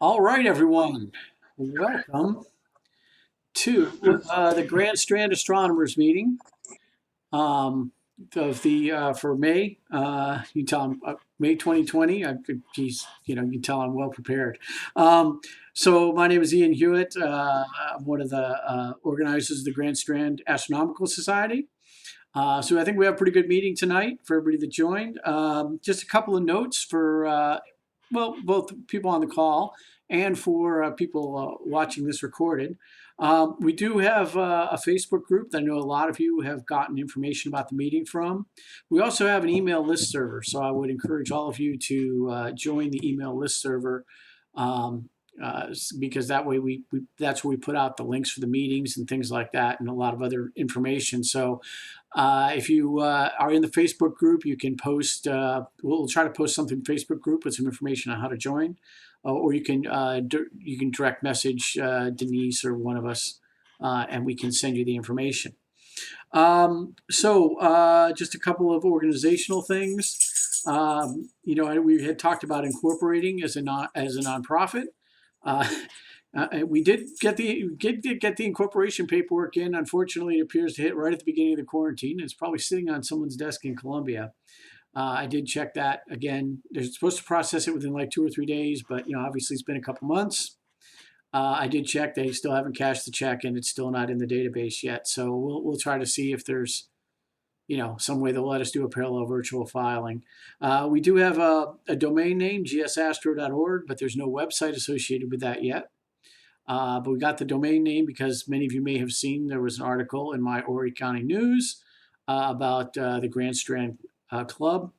All right, everyone. Welcome to the Grand Strand Astronomers meeting um, of the for May. You tell them May 2020. Geez, you can tell I'm well prepared. Um, so my name is Ian Hewitt. I'm one of the organizers of the Grand Strand Astronomical Society. So I think we have a pretty good meeting tonight for everybody that joined. Just a couple of notes for both people on the call and for people watching this recorded. We do have a Facebook group that I know a lot of you have gotten information about the meeting from. We also have an email list server, so I would encourage all of you to join the email list server. Um, because that way that's where we put out the links for the meetings and things like that and a lot of other information. So if you are in the Facebook group, you can post. We'll try to post something in the Facebook group with some information on how to join, or you can direct message Denise or one of us, and we can send you the information. Just a couple of organizational things. We had talked about incorporating as a nonprofit. Uh, we did get the incorporation paperwork in. Unfortunately, it appears to hit right at the beginning of the quarantine. It's probably sitting on someone's desk in Colombia. I did check that again. They're supposed to process it within like 2 or 3 days, but obviously it's been a couple months. I did check; they still haven't cashed the check, and it's still not in the database yet. So we'll try to see if there's some way they'll let us do a parallel virtual filing. We do have a domain name, gsastro.org, but there's no website associated with that yet. But we got the domain name because many of you may have seen there was an article in my Horry County News about the Grand Strand Club,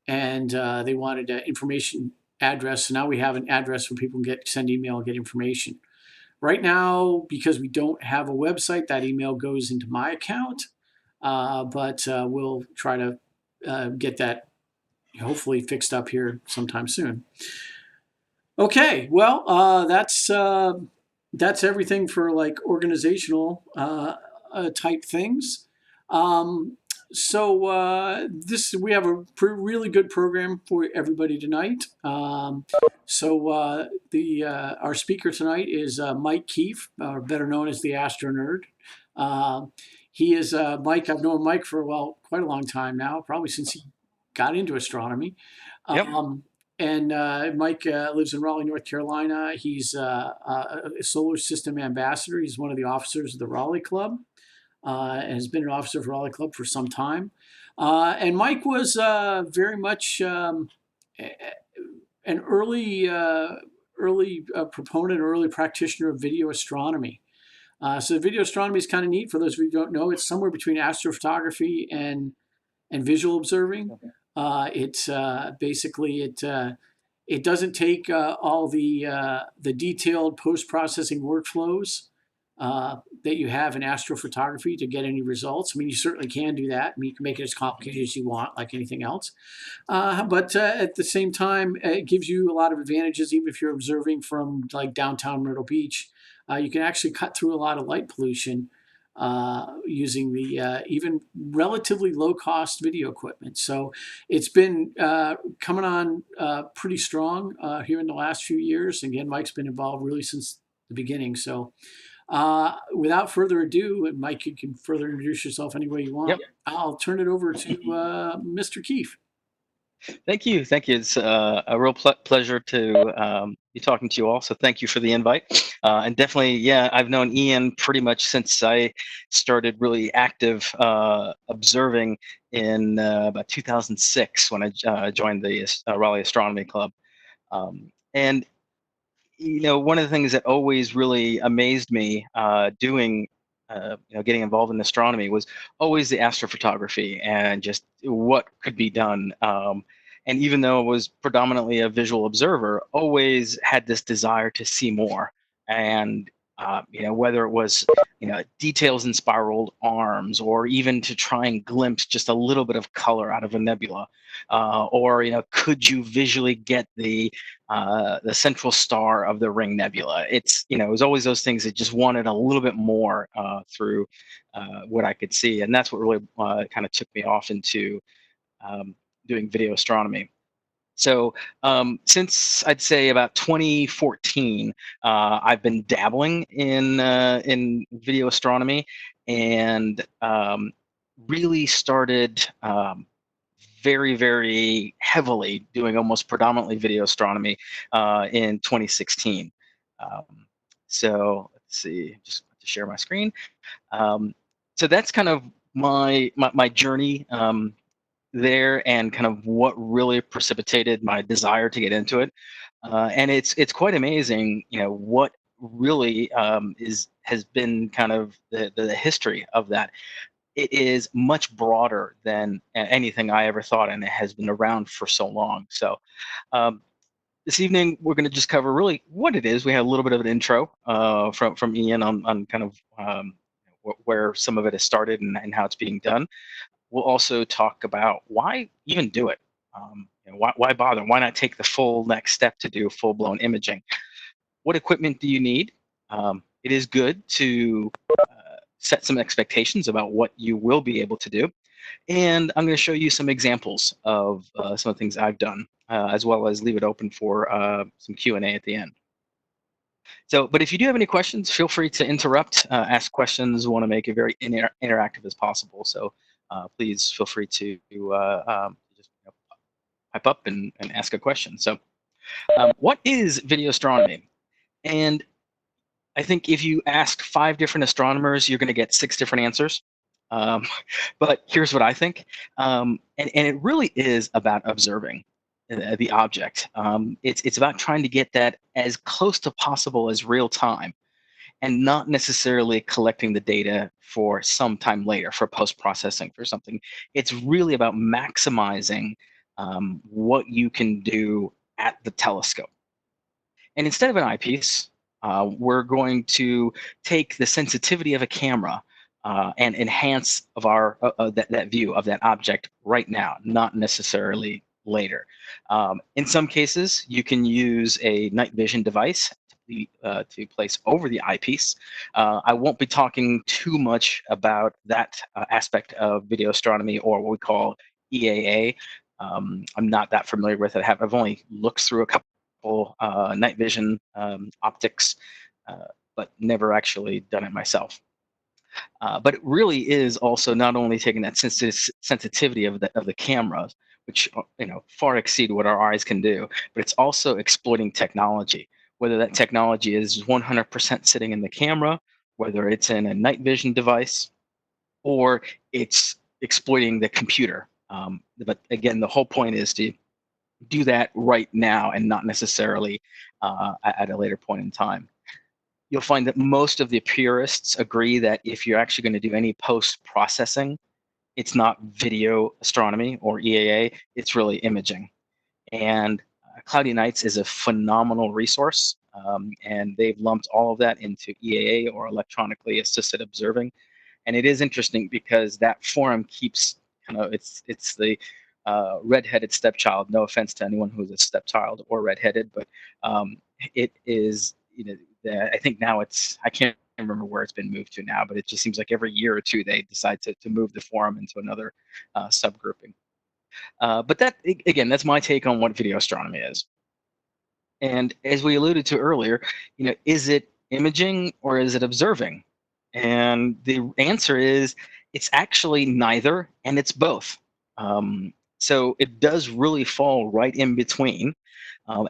and they wanted an information address. So now we have an address where people can send email and get information. Right now, because we don't have a website, that email goes into my account, but we'll try to get that hopefully fixed up here sometime soon. Okay, well, that's everything for like organizational type things. Um, this we have a really good program for everybody tonight. The Our speaker tonight is Mike Keefe, better known as the Astronerd. Uh, he is Mike. I've known Mike for quite a long time now, probably since he got into astronomy. Yep. Um, and Mike lives in Raleigh, North Carolina. He's a solar system ambassador. He's one of the officers of the Raleigh Club and has been an officer for Raleigh Club for some time. And Mike was very much an early proponent, early practitioner of video astronomy. So video astronomy is kind of neat. For those of you who don't know, it's somewhere between astrophotography and visual observing. It's basically it doesn't take all the detailed post processing workflows that you have in astrophotography to get any results. I mean, you certainly can do that. I mean, you can make it as complicated as you want, like anything else. But at the same time, it gives you a lot of advantages, even if you're observing from like downtown Myrtle Beach. You can actually cut through a lot of light pollution using the even relatively low cost video equipment. So it's been coming on pretty strong here in the last few years. Again, Mike's been involved really since the beginning. So without further ado, and Mike, you can further introduce yourself any way you want. Yep. I'll turn it over to Mr. Keefe. Thank you. Thank you. It's a real pleasure to be talking to you all. So thank you for the invite. And definitely, yeah, I've known Ian pretty much since I started really active observing in about 2006 when I joined the Raleigh Astronomy Club. And one of the things that always really amazed me doing, getting involved in astronomy was always the astrophotography and just what could be done. And even though I was predominantly a visual observer, always had this desire to see more. And whether it was details in spiraled arms, or even to try and glimpse just a little bit of color out of a nebula, or could you visually get the central star of the Ring Nebula? It was always those things that just wanted a little bit more through what I could see, and that's what really kind of took me off into doing video astronomy. So since I'd say about 2014, I've been dabbling in video astronomy, and really started very, very heavily doing almost predominantly video astronomy in 2016. Um, so let's see, just to share my screen. Um, so that's kind of my journey there, and kind of what really precipitated my desire to get into it. And it's quite amazing, what really has been kind of the history of that. It is much broader than anything I ever thought, and it has been around for so long. So um, this evening we're going to just cover really what it is. We had a little bit of an intro from Ian on kind of where some of it has started, and how it's being done. We'll also talk about why even do it. Why bother? Why not take the full next step to do full-blown imaging? What equipment do you need? It is good to set some expectations about what you will be able to do. And I'm going to show you some examples of some of the things I've done, as well as leave it open for some Q&A at the end. So, but if you do have any questions, feel free to interrupt, ask questions. We want to make it very interactive as possible. So please feel free to just pipe up and ask a question. So what is video astronomy? And I think if you ask 5 different astronomers, you're going to get 6 different answers. Um, but here's what I think. And it really is about observing the object. It's about trying to get that as close to possible as real time, and not necessarily collecting the data for some time later for post-processing for something. It's really about maximizing what you can do at the telescope. And instead of an eyepiece, we're going to take the sensitivity of a camera and enhance of that view of that object right now, not necessarily later. In some cases, you can use a night vision device to place over the eyepiece. I won't be talking too much about that aspect of video astronomy, or what we call EAA. I'm not that familiar with it. I've only looked through a couple night vision optics, uh, but never actually done it myself. But it really is also not only taking that sensitivity of the cameras, which far exceed what our eyes can do, but it's also exploiting technology. Whether that technology is 100% sitting in the camera, whether it's in a night vision device, or it's exploiting the computer. But again, the whole point is to do that right now, and not necessarily at a later point in time. You'll find that most of the purists agree that if you're actually going to do any post-processing, it's not video astronomy or EAA, it's really imaging. And Cloudy Nights is a phenomenal resource, and they've lumped all of that into EAA, or electronically assisted observing. And it is interesting because that forum keeps it's the redheaded stepchild. No offense to anyone who's a stepchild or redheaded, but it is, I think now I can't remember where it's been moved to now, but it just seems like every year or two they decide to move the forum into another subgrouping. But that, again, that's my take on what video astronomy is. And as we alluded to earlier, is it imaging or is it observing? And the answer is it's actually neither, and it's both. So it does really fall right in between,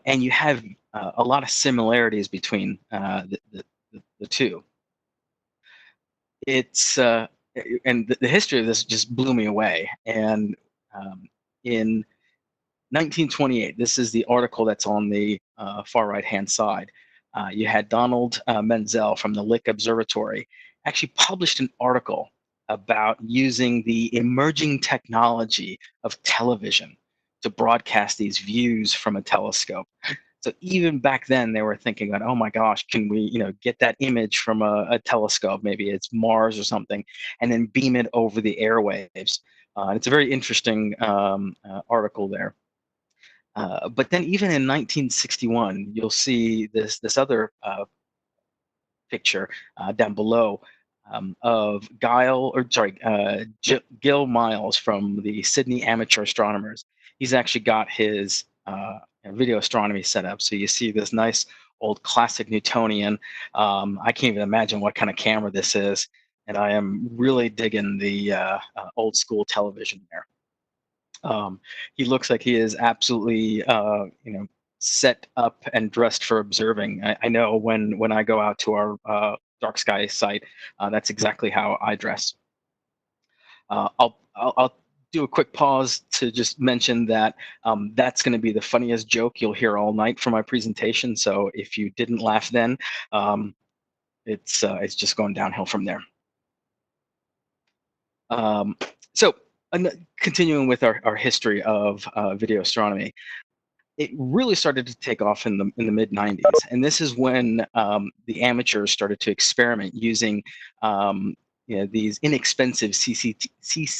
and you have a lot of similarities between the two. It's and the history of this just blew me away. And in 1928, this is the article that's on the far right-hand side. You had Donald Menzel from the Lick Observatory actually published an article about using the emerging technology of television to broadcast these views from a telescope. So even back then, they were thinking about, oh my gosh, can we, get that image from a telescope? Maybe it's Mars or something, and then beam it over the airwaves. And it's a very interesting article there. But then even in 1961, you'll see this other picture down below of Gil Miles from the Sydney Amateur Astronomers. He's actually got his video astronomy setup. So you see this nice old classic Newtonian. I can't even imagine what kind of camera this is, and I am really digging the old school television there. Um, he looks like he is absolutely, set up and dressed for observing. I know when I go out to our dark sky site, that's exactly how I dress. I'll do a quick pause to just mention that that's going to be the funniest joke you'll hear all night from my presentation. So if you didn't laugh then, um, it's just going downhill from there. Um, so continuing with our history of video astronomy, it really started to take off in the mid 90s, and this is when the amateurs started to experiment using these inexpensive CCTV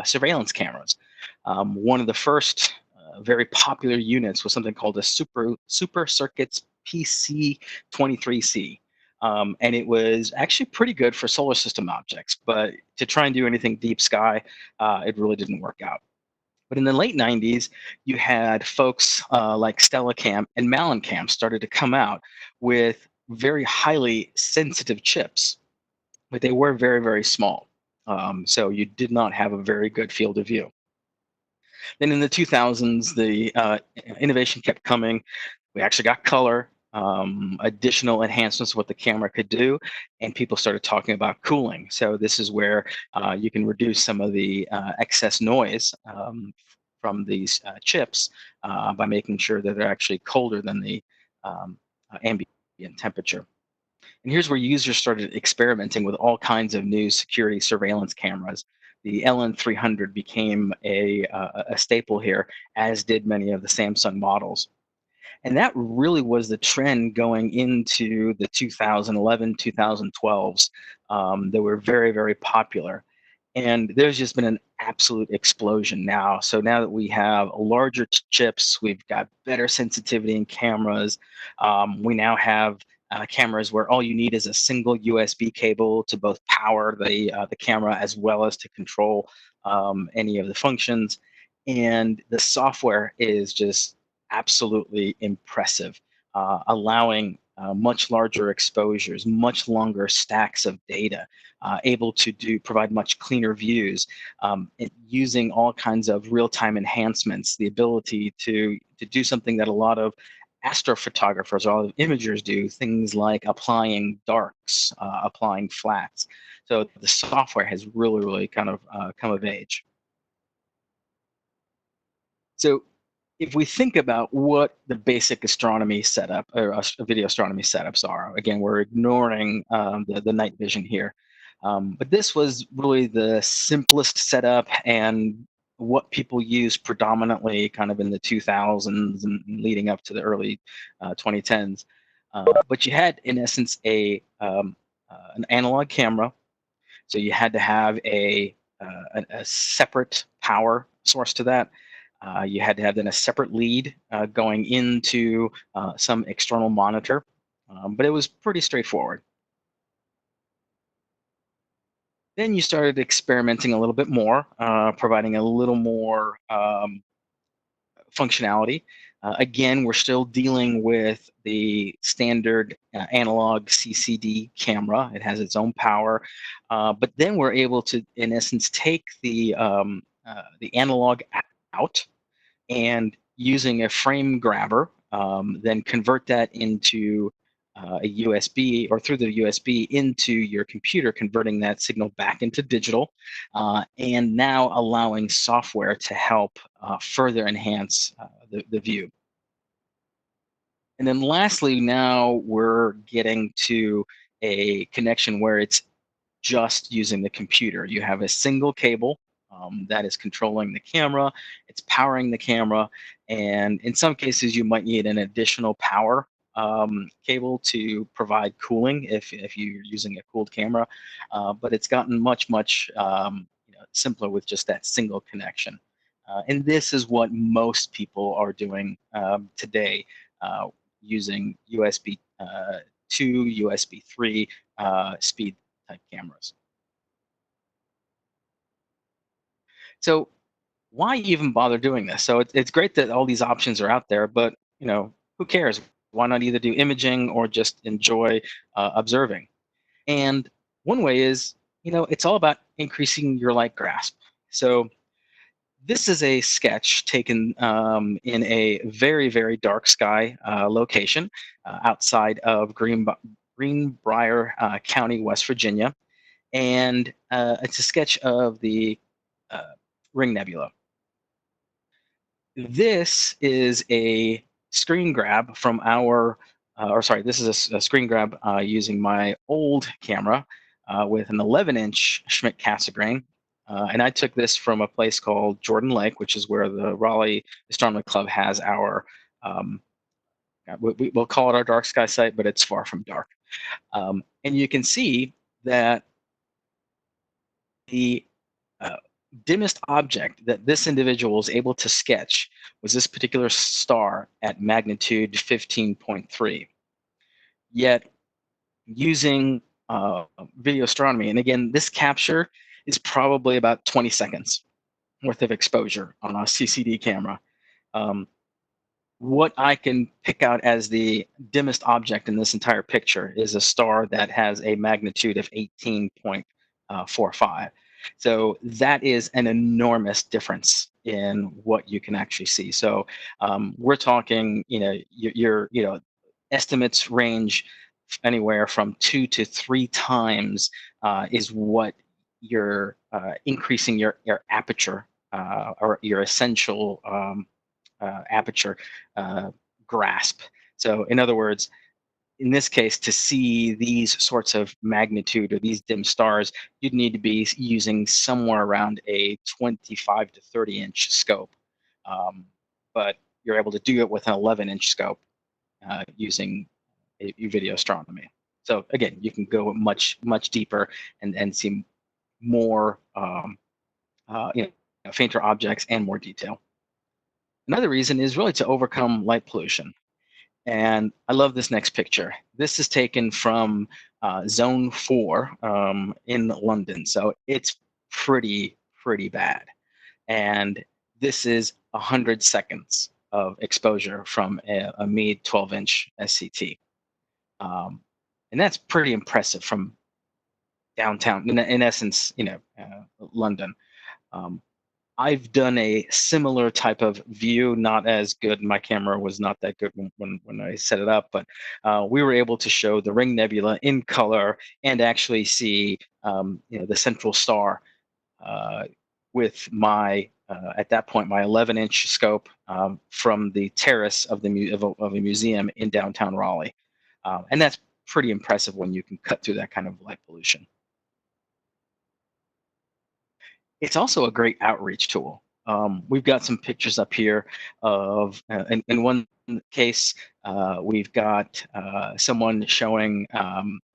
surveillance cameras. One of the first very popular units was something called a Super Circuits PC23C. And it was actually pretty good for solar system objects, but to try and do anything deep sky, it really didn't work out. But in the late 90s, you had folks like Stellacam and Malincam started to come out with very highly sensitive chips, but they were very, very small. So you did not have a very good field of view. Then in the 2000s, the innovation kept coming. We actually got color, additional enhancements of what the camera could do, and people started talking about cooling. So this is where you can reduce some of the excess noise from these chips by making sure that they're actually colder than the ambient temperature. And here's where users started experimenting with all kinds of new security surveillance cameras. The LN300 became a staple here, as did many of the Samsung models. And that really was the trend going into the 2011, 2012s. They were very, very popular. And there's just been an absolute explosion now. So now that we have larger chips, we've got better sensitivity in cameras. We now have cameras where all you need is a single USB cable to both power the camera as well as to control any of the functions. And the software is just absolutely impressive, allowing much larger exposures, much longer stacks of data, able to provide much cleaner views, using all kinds of real-time enhancements, the ability to do something that a lot of astrophotographers or all of imagers do, things like applying darks, applying flats. So the software has really, really kind of come of age. So if we think about what the basic astronomy setup or video astronomy setups are, again, we're ignoring the night vision here. But this was really the simplest setup and what people used predominantly kind of in the 2000s and leading up to the early 2010s. But you had, in essence, an analog camera. So you had to have a separate power source to that. You had to have then a separate lead going into some external monitor, but it was pretty straightforward. Then you started experimenting a little bit more, providing a little more functionality. Again, we're still dealing with the standard analog CCD camera. It has its own power, but then we're able to, in essence, take the analog out and using a frame grabber, then convert that into a USB or through the USB into your computer, converting that signal back into digital, and now allowing software to help further enhance the view. And then lastly, now we're getting to a connection where it's just using the computer. You have a single cable that is controlling the camera, it's powering the camera, and in some cases you might need an additional power cable to provide cooling if you're using a cooled camera, but it's gotten much simpler with just that single connection. And this is what most people are doing today, using USB 2, USB 3 speed type cameras. So why even bother doing this? So it's great that all these options are out there, but who cares? Why not either do imaging or just enjoy observing? And one way is, it's all about increasing your light grasp. So this is a sketch taken in a very, very dark sky location outside of Greenbrier County, West Virginia. And it's a sketch of the uh, Ring Nebula. This is a screen grab from or sorry, this is a screen grab using my old camera with an 11-inch Schmidt Cassegrain. And I took this from a place called Jordan Lake, which is where the Raleigh Astronomy Club has our, um, we'll call it our dark sky site, but it's far from dark. And you can see that the uh, dimmest object that this individual was able to sketch was this particular star at magnitude 15.3. Yet, using video astronomy, and again, this capture is probably about 20 seconds worth of exposure on a CCD camera. Um, what I can pick out as the dimmest object in this entire picture is a star that has a magnitude of 18.45. So that is an enormous difference in what you can actually see. So we're talking, your estimates range anywhere from 2 to 3 times is what you're increasing your aperture or your essential aperture uh, grasp. So, in other words, in this case, to see these sorts of magnitude or these dim stars, you'd need to be using somewhere around a 25 to 30-inch scope. But you're able to do it with an 11-inch scope using video astronomy. So again, you can go much, much deeper and see more fainter objects and more detail. Another reason is really to overcome light pollution. And I love this next picture. This is taken from Zone 4 in London. So it's pretty bad. And this is 100 seconds of exposure from a Meade 12-inch SCT. And that's pretty impressive from downtown, in essence, London. Um, I've done a similar type of view, not as good. My camera was not that good when I set it up, but we were able to show the Ring Nebula in color and actually see the central star uh, with my at that point my 11-inch scope from the terrace of of a museum in downtown Raleigh, and that's pretty impressive when you can cut through that kind of light pollution. It's also a great outreach tool. We've got some pictures up here of, in one case, we've got someone showing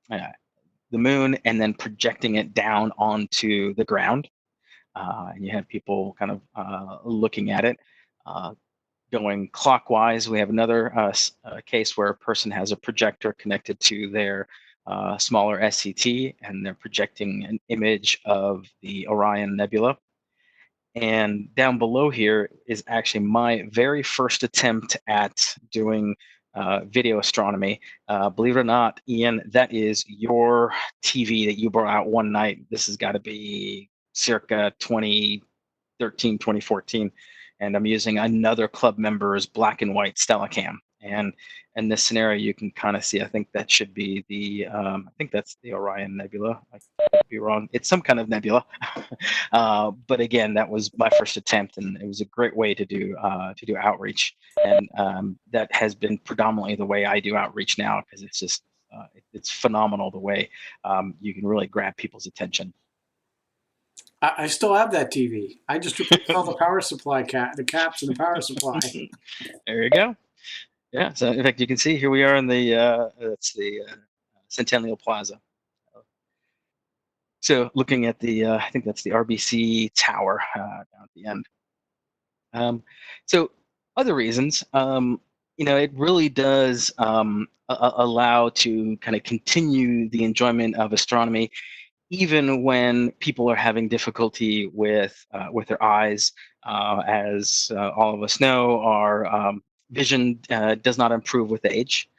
the moon and then projecting it down onto the ground. And you have people kind of looking at it. Going clockwise, we have another case where a person has a projector connected to their smaller SCT, and they're projecting an image of the Orion Nebula. And down below here is actually my very first attempt at doing video astronomy. Believe it or not, Ian, that is your TV that you brought out one night. This has got to be circa 2013, 2014. And I'm using another club member's black and white Steadicam. And in this scenario, you can kind of see, I think that should be I think that's the Orion Nebula. I could be wrong. It's some kind of nebula. But again, that was my first attempt, and it was a great way to do outreach. And that has been predominantly the way I do outreach now, because it's just it's phenomenal the way you can really grab people's attention. I still have that TV. I just replaced all the power supply the caps and the power supply. There you go. Yeah. So in fact, you can see here we are in the that's the Centennial Plaza. So looking at the I think that's the RBC Tower down at the end. So other reasons, it really does allow to kind of continue the enjoyment of astronomy even when people are having difficulty with their eyes. As all of us know, our vision does not improve with age.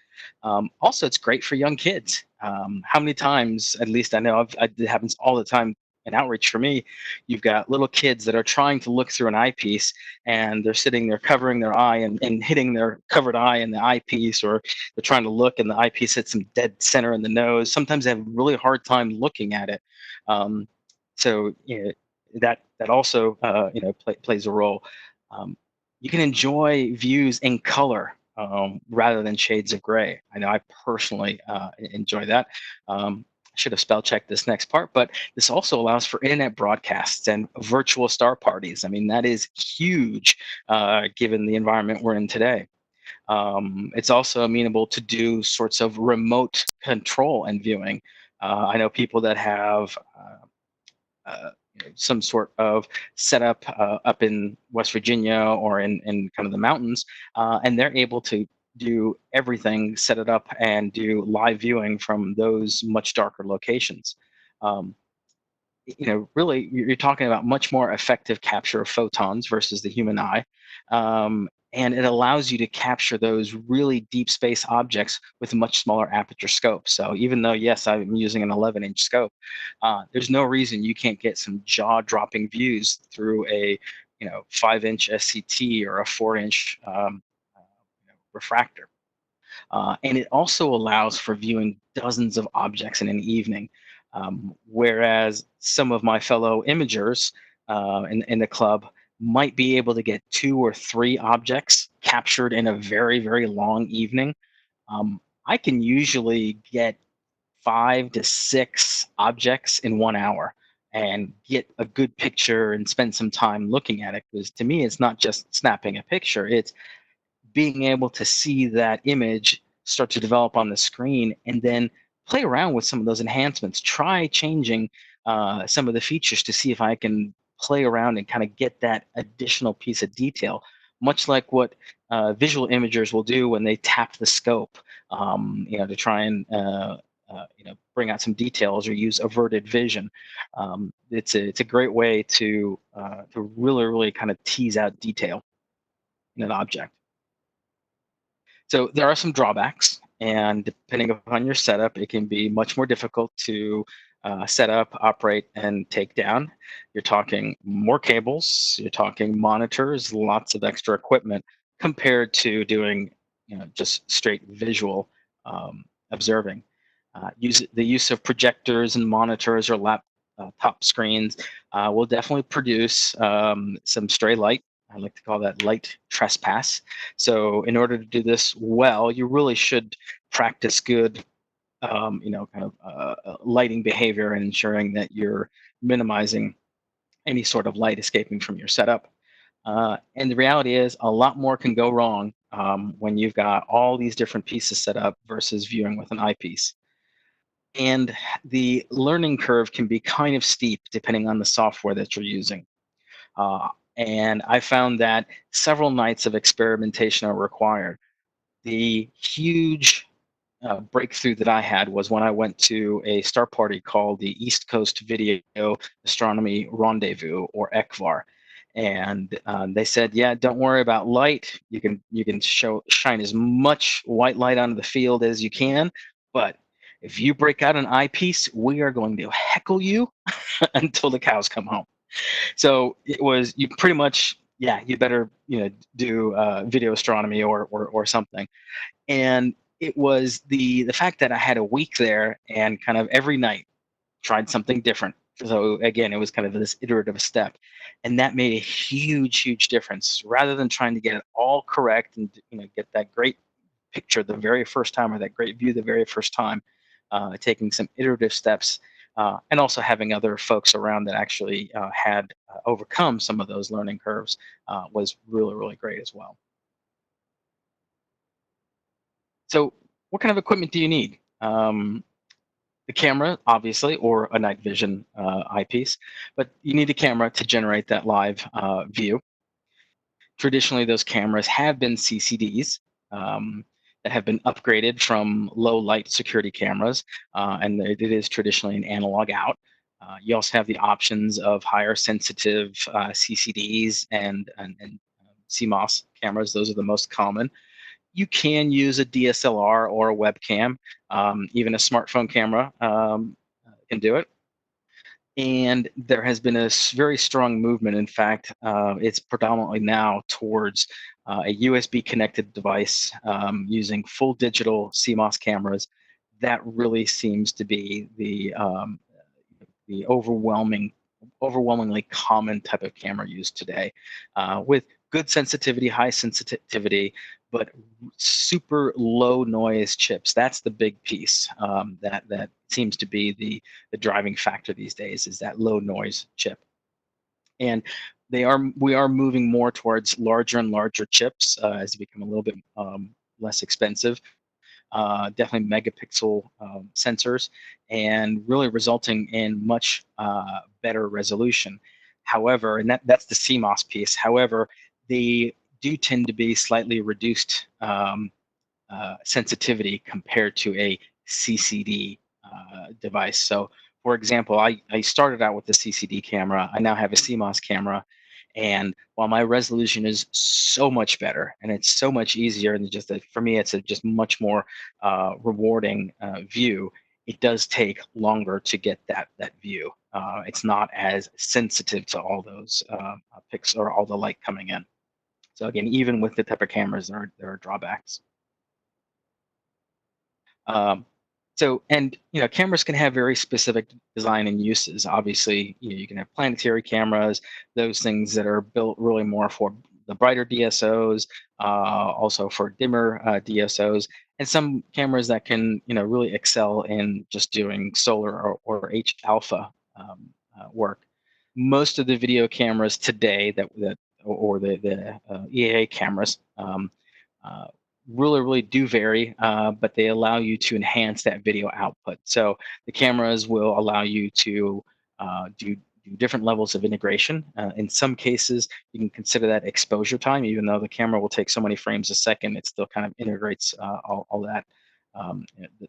Also, it's great for young kids. How many times, at least I know it happens all the time in outreach for me, you've got little kids that are trying to look through an eyepiece, and they're sitting there covering their eye and hitting their covered eye in the eyepiece, or they're trying to look and the eyepiece hits them dead center in the nose. Sometimes they have a really hard time looking at it. Um, so that also plays a role. Um, you can enjoy views in color rather than shades of gray. I know I personally enjoy that. I should have spell checked this next part, but this also allows for internet broadcasts and virtual star parties. I mean, that is huge given the environment we're in today. It's also amenable to do sorts of remote control and viewing. I know people that have some sort of setup up in West Virginia or in kind of the mountains, and they're able to do everything, set it up, and do live viewing from those much darker locations. Um, really, you're talking about much more effective capture of photons versus the human eye. And it allows you to capture those really deep space objects with a much smaller aperture scope. So even though, yes, I'm using an 11-inch scope, there's no reason you can't get some jaw-dropping views through a 5-inch SCT or a 4-inch refractor. And it also allows for viewing dozens of objects in an evening. Whereas some of my fellow imagers in the club might be able to get 2 or 3 objects captured in a very, very long evening. I can usually get 5 to 6 objects in 1 hour and get a good picture and spend some time looking at it. Because to me, it's not just snapping a picture, it's being able to see that image start to develop on the screen and then play around with some of those enhancements. Try changing some of the features to see if I can play around and kind of get that additional piece of detail, much like what visual imagers will do when they tap the scope, to try and bring out some details or use averted vision. It's a great way to really really kind of tease out detail in an object. So there are some drawbacks, and depending upon your setup, it can be much more difficult to set up, operate, and take down. You're talking more cables, you're talking monitors, lots of extra equipment compared to doing, just straight visual observing. The use of projectors and monitors or top screens will definitely produce some stray light. I like to call that light trespass. So in order to do this well, you really should practice good, kind of lighting behavior and ensuring that you're minimizing any sort of light escaping from your setup. And the reality is, a lot more can go wrong when you've got all these different pieces set up versus viewing with an eyepiece. And the learning curve can be kind of steep depending on the software that you're using. Uh, and I found that several nights of experimentation are required. The huge breakthrough that I had was when I went to a star party called the East Coast Video Astronomy Rendezvous, or ECVAR. And they said, yeah, don't worry about light. You can shine as much white light onto the field as you can, but if you break out an eyepiece, we are going to heckle you until the cows come home. So it was, you pretty much, yeah, you better do video astronomy or something. And it was the fact that I had a week there and kind of every night tried something different. So again, it was kind of this iterative step, and that made a huge difference. Rather than trying to get it all correct and get that great picture the very first time or that great view the very first time, taking some iterative steps, and also having other folks around that actually had overcome some of those learning curves was really really great as well. So what kind of equipment do you need? The camera, obviously, or a night vision eyepiece, but you need a camera to generate that live view. Traditionally, those cameras have been CCDs that have been upgraded from low light security cameras, and it is traditionally an analog out. You also have the options of higher sensitive CCDs and CMOS cameras. Those are the most common. You can use a DSLR or a webcam. Even a smartphone camera can do it. And there has been a very strong movement. In fact, it's predominantly now towards a USB connected device using full digital CMOS cameras. That really seems to be the overwhelmingly common type of camera used today, with good sensitivity, high sensitivity, but super low noise chips. That's the big piece that seems to be the driving factor these days, is that low noise chip. And we are moving more towards larger and larger chips as they become a little bit less expensive. Definitely megapixel sensors, and really resulting in much better resolution. However, and that's the CMOS piece. However, they do tend to be slightly reduced sensitivity compared to a CCD device. So, for example, I started out with the CCD camera. I now have a CMOS camera. And while my resolution is so much better and it's so much easier, and for me, it's a just much more rewarding view, it does take longer to get that view. It's not as sensitive to all those pixels or all the light coming in. So again, even with the type of cameras, there are drawbacks. Um, and cameras can have very specific design and uses. Obviously, you can have planetary cameras, those things that are built really more for the brighter DSOs, also for dimmer DSOs, and some cameras that can, really excel in just doing solar or H alpha work. Most of the video cameras today or the EAA cameras. Uh, really do vary, but they allow you to enhance that video output. So the cameras will allow you to do different levels of integration. In some cases, you can consider that exposure time. Even though the camera will take so many frames a second, it still kind of integrates all that,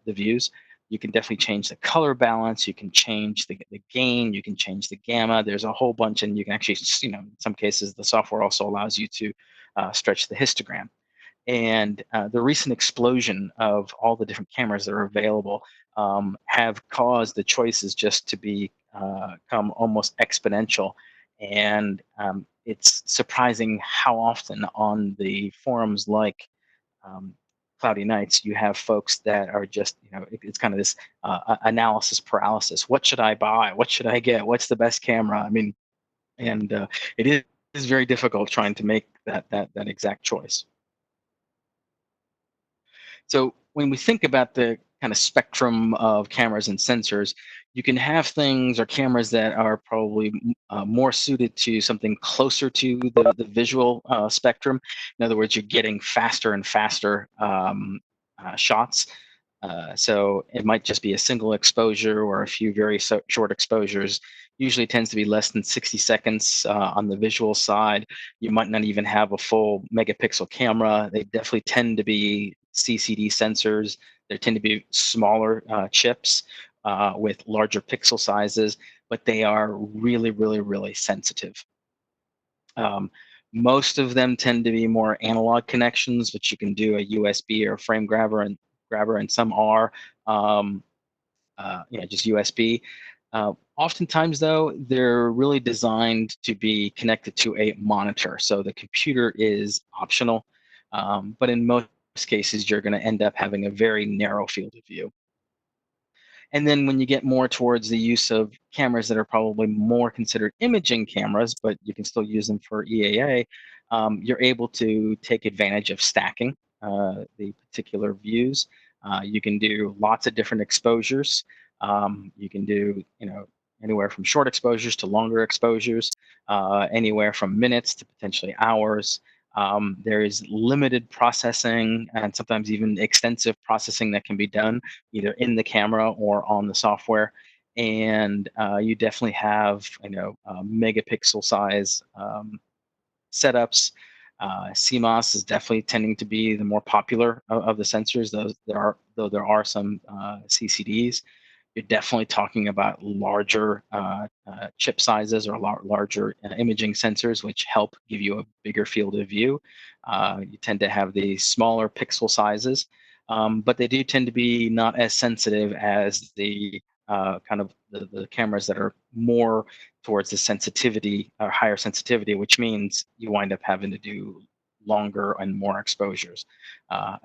the views. You can definitely change the color balance. You can change the gain. You can change the gamma. There's a whole bunch, and you can actually, in some cases, the software also allows you to stretch the histogram. And the recent explosion of all the different cameras that are available have caused the choices just to become almost exponential. And it's surprising how often on the forums like Cloudy Nights, you have folks that are just, it's kind of this analysis paralysis. What should I buy? What should I get? What's the best camera? I mean, and it is very difficult trying to make that exact choice. So when we think about the kind of spectrum of cameras and sensors, you can have things or cameras that are probably more suited to something closer to the visual spectrum. In other words, you're getting faster and faster shots. So it might just be a single exposure or a few very short exposures. Usually tends to be less than 60 seconds on the visual side. You might not even have a full megapixel camera. They definitely tend to be CCD sensors. They tend to be smaller chips with larger pixel sizes, but they are really, really, really sensitive. Um, most of them tend to be more analog connections, which you can do a USB or a frame grabber, and some are just USB. Oftentimes, though, they're really designed to be connected to a monitor, so the computer is optional. But in most cases, you're going to end up having a very narrow field of view. And then when you get more towards the use of cameras that are probably more considered imaging cameras, but you can still use them for EAA, you're able to take advantage of stacking the particular views. You can do lots of different exposures. You can do, anywhere from short exposures to longer exposures, anywhere from minutes to potentially hours. There is limited processing and sometimes even extensive processing that can be done either in the camera or on the software. And you definitely have, megapixel size setups. CMOS is definitely tending to be the more popular of the sensors. Though there are some CCDs. you're definitely talking about larger chip sizes or larger imaging sensors, which help give you a bigger field of view. You tend to have the smaller pixel sizes, but they do tend to be not as sensitive as the kind of the cameras that are more towards the sensitivity or higher sensitivity, which means you wind up having to do longer and more exposures.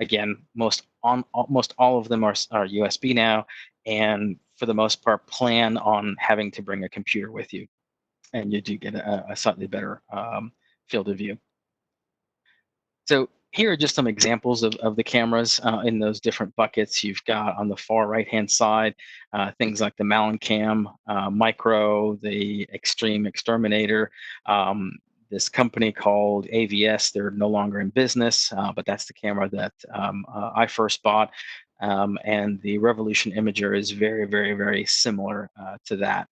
Again, most all of them are USB now, and for the most part, plan on having to bring a computer with you, and you do get a slightly better field of view. So here are just some examples of the cameras in those different buckets. You've got on the far right-hand side things like the Malicam Micro, the Extreme Exterminator, this company called AVS. They're no longer in business, but that's the camera that I first bought. And the Revolution Imager is very, very, very similar to that.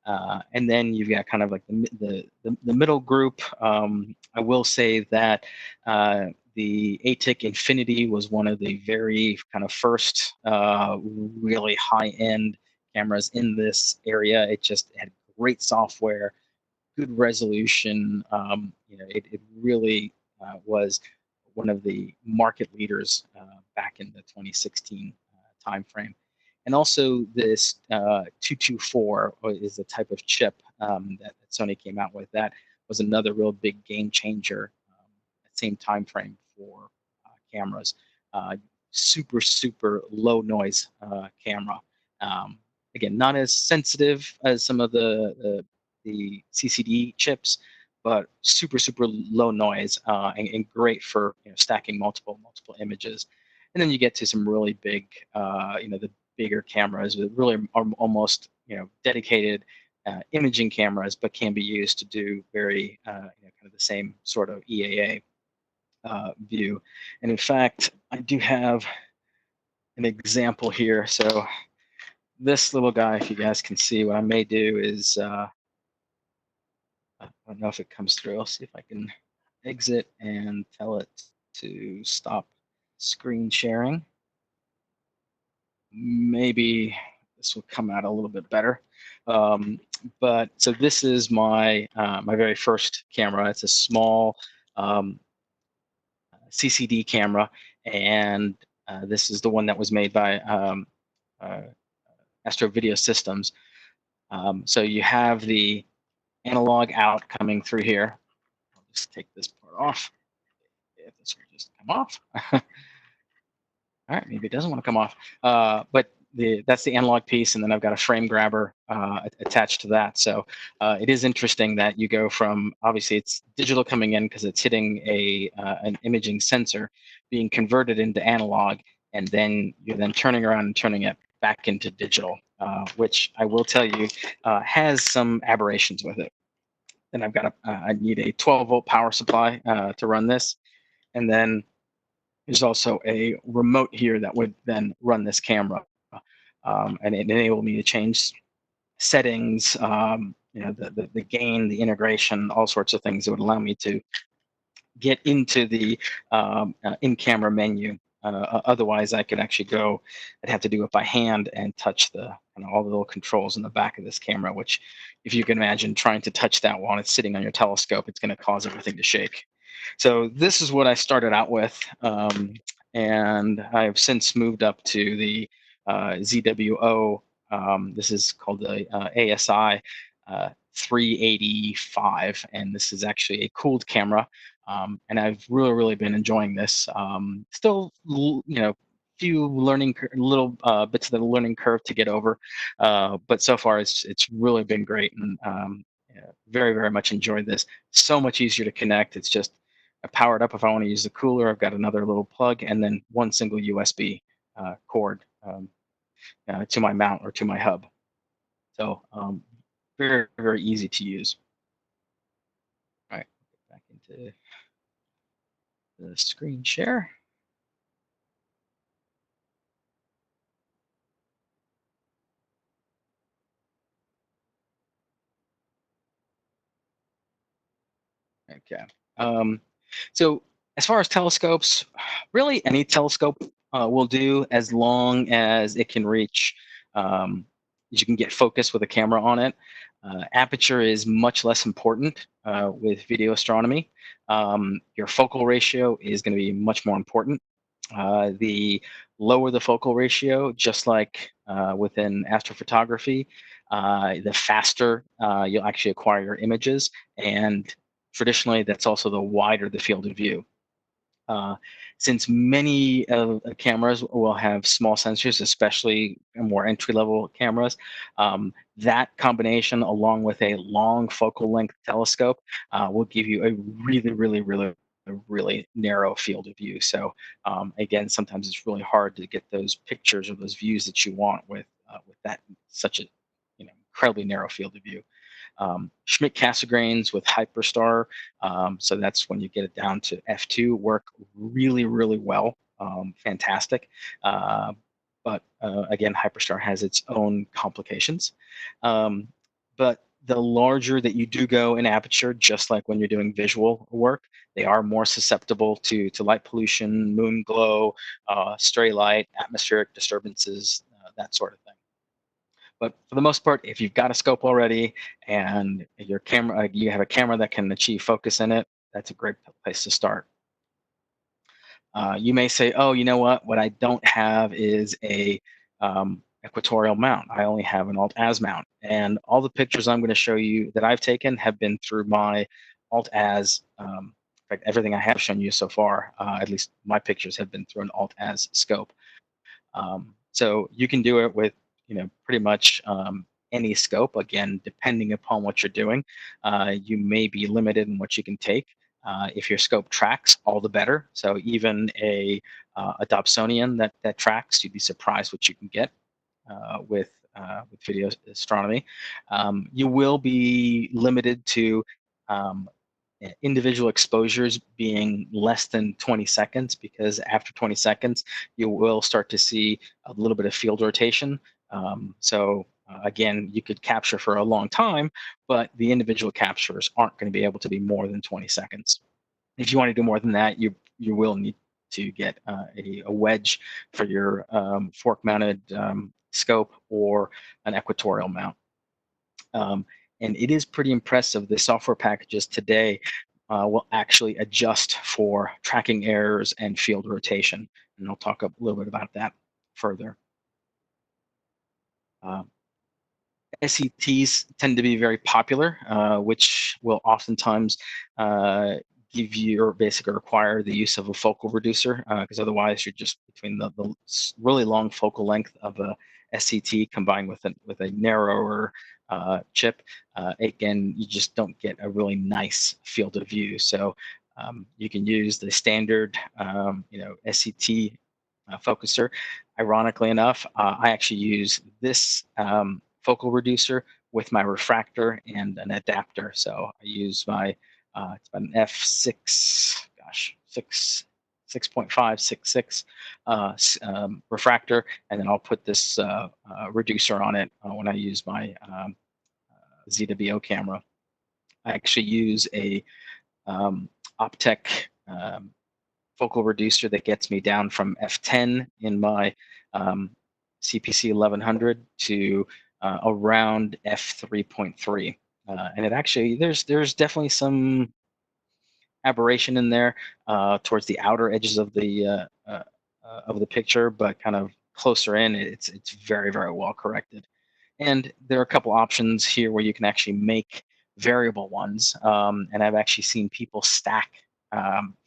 And then you've got kind of like the middle group. I will say that the ATIC Infinity was one of the very kind of first really high-end cameras in this area. It just had great software, good resolution. It really was one of the market leaders back in the 2016 timeframe. And also this 224 is the type of chip that Sony came out with. That was another real big game changer at the same time frame for cameras. Super, super low noise camera. Again, not as sensitive as some of the CCD chips, but super, super low noise and great for stacking multiple images. And then you get to some really big, the bigger cameras that really are almost dedicated imaging cameras, but can be used to do very kind of the same sort of EAA view. And in fact, I do have an example here. So this little guy, if you guys can see, what I may do is I don't know if it comes through. I'll see if I can exit and tell it to stop screen sharing. Maybe this will come out a little bit better. But so this is my my very first camera. It's a small CCD camera, and this is the one that was made by Astro Video Systems. So you have the analog out coming through here. I'll just take this part off. If this will just come off. All right, maybe it doesn't want to come off. But that's the analog piece, and then I've got a frame grabber attached to that. So it is interesting that you go from, obviously it's digital coming in because it's hitting an imaging sensor, being converted into analog, and then you're then turning around and turning it back into digital, which I will tell you has some aberrations with it. Then I've got I need a 12-volt power supply to run this, and then there's also a remote here that would then run this camera, and it enabled me to change settings, the gain, the integration, all sorts of things that would allow me to get into the in-camera menu. Otherwise, I could actually go. I'd have to do it by hand and touch all the little controls in the back of this camera. Which, if you can imagine, trying to touch that while it's sitting on your telescope, it's going to cause everything to shake. So this is what I started out with, and I've since moved up to the ZWO. This is called the ASI 385, and this is actually a cooled camera. And I've really been enjoying this. Still, few little bits of the learning curve to get over, but so far it's really been great, and very much enjoyed this. So much easier to connect. It's just I power it up if I want to use the cooler. I've got another little plug, and then one single USB cord to my mount or to my hub. So very easy to use. All right, back into the screen share. Okay. So as far as telescopes, really any telescope will do as long as it can reach you can get focus with a camera on it. Aperture is much less important with video astronomy. Your focal ratio is going to be much more important. The lower the focal ratio, just like within astrophotography, the faster you'll actually acquire your images. And traditionally, that's also the wider the field of view. Since many of the cameras will have small sensors, especially more entry-level cameras, that combination, along with a long focal length telescope, will give you a really narrow field of view. So again, sometimes it's really hard to get those pictures or those views that you want with that such a incredibly narrow field of view. Schmidt-Cassegrains with Hyperstar, so that's when you get it down to f2, work really well, fantastic. But again, Hyperstar has its own complications. But the larger that you do go in aperture, just like when you're doing visual work, they are more susceptible to light pollution, moon glow, stray light, atmospheric disturbances, that sort of thing. But for the most part, if you've got a scope already and your camera, you have a camera that can achieve focus in it, that's a great place to start. You may say, oh, you know what I don't have is a equatorial mount. I only have an alt-az mount. And all the pictures I'm going to show you that I've taken have been through my alt-az. In fact, everything I have shown you so far, at least my pictures have been through an alt-az scope. So you can do it with pretty much any scope. Again, depending upon what you're doing, you may be limited in what you can take. If your scope tracks, all the better. So even a Dobsonian that tracks, you'd be surprised what you can get with video astronomy. You will be limited to individual exposures being less than 20 seconds, because after 20 seconds, you will start to see a little bit of field rotation. So again, you could capture for a long time, but the individual captures aren't going to be able to be more than 20 seconds. If you want to do more than that, you will need to get a wedge for your fork-mounted scope or an equatorial mount. And it is pretty impressive. The software packages today will actually adjust for tracking errors and field rotation. And I'll talk a little bit about that further. SETs tend to be very popular, which will oftentimes give you or basically require the use of a focal reducer, because otherwise you're just between the really long focal length of a SET combined with a narrower chip. Again, you just don't get a really nice field of view. So you can use the standard SET focuser. Ironically enough, I actually use this focal reducer with my refractor and an adapter. So I use my it's about an f6, 6.566 refractor, and then I'll put this reducer on it when I use my ZWO camera. I actually use a Optec focal reducer that gets me down from f10 in my CPC 1100 to around f3.3, and it actually there's definitely some aberration in there towards the outer edges of the picture, but kind of closer in, it's very well corrected. And there are a couple options here where you can actually make variable ones, and I've actually seen people stack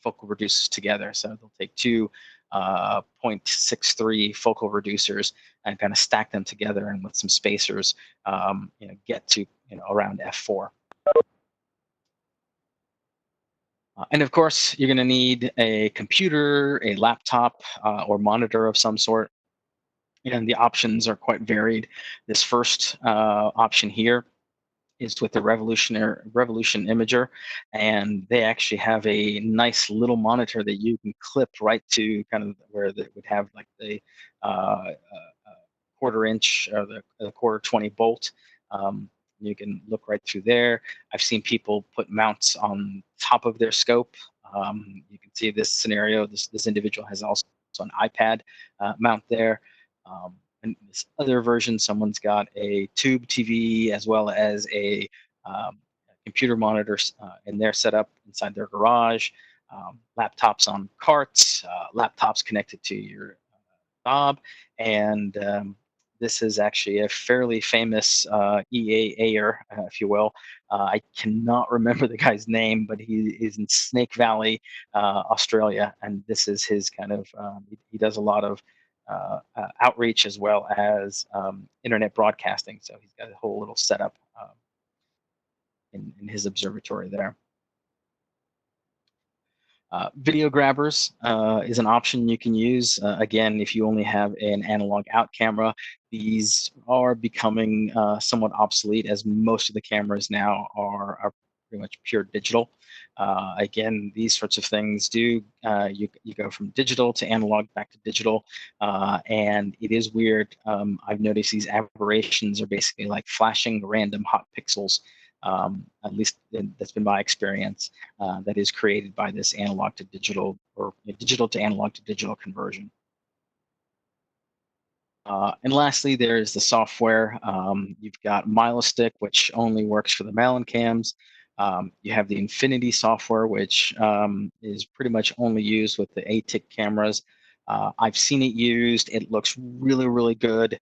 focal reducers together. So they'll take two 0.63 focal reducers and kind of stack them together, and with some spacers, get to around f4. And of course, you're going to need a computer, a laptop, or monitor of some sort. And the options are quite varied. This first option here is with the Revolution Imager, and they actually have a nice little monitor that you can clip right to kind of where it would have like the quarter-inch or the quarter 20 bolt. You can look right through there. I've seen people put mounts on top of their scope. You can see this scenario. This individual has also an iPad mount there. in this other version, someone's got a tube TV as well as a computer monitor in their setup inside their garage, laptops on carts, laptops connected to your Bob, and this is actually a fairly famous EAAer, if you will. I cannot remember the guy's name, but he is in Snake Valley, Australia, and this is his kind of. He does a lot of outreach as well as internet broadcasting. So he's got a whole little setup in his observatory there. Video grabbers is an option you can use. Again, if you only have an analog out camera, these are becoming somewhat obsolete as most of the cameras now are pretty much pure digital. Again, these sorts of things do, you go from digital to analog back to digital, and it is weird. I've noticed these aberrations are basically like flashing random hot pixels. At least that's been my experience, that is created by this analog to digital or digital to analog to digital conversion. And lastly, there's the software. You've got Milostick, which only works for the Malin cams. You have the Infinity software, which is pretty much only used with the ATIC cameras. I've seen it used. It looks really, really good.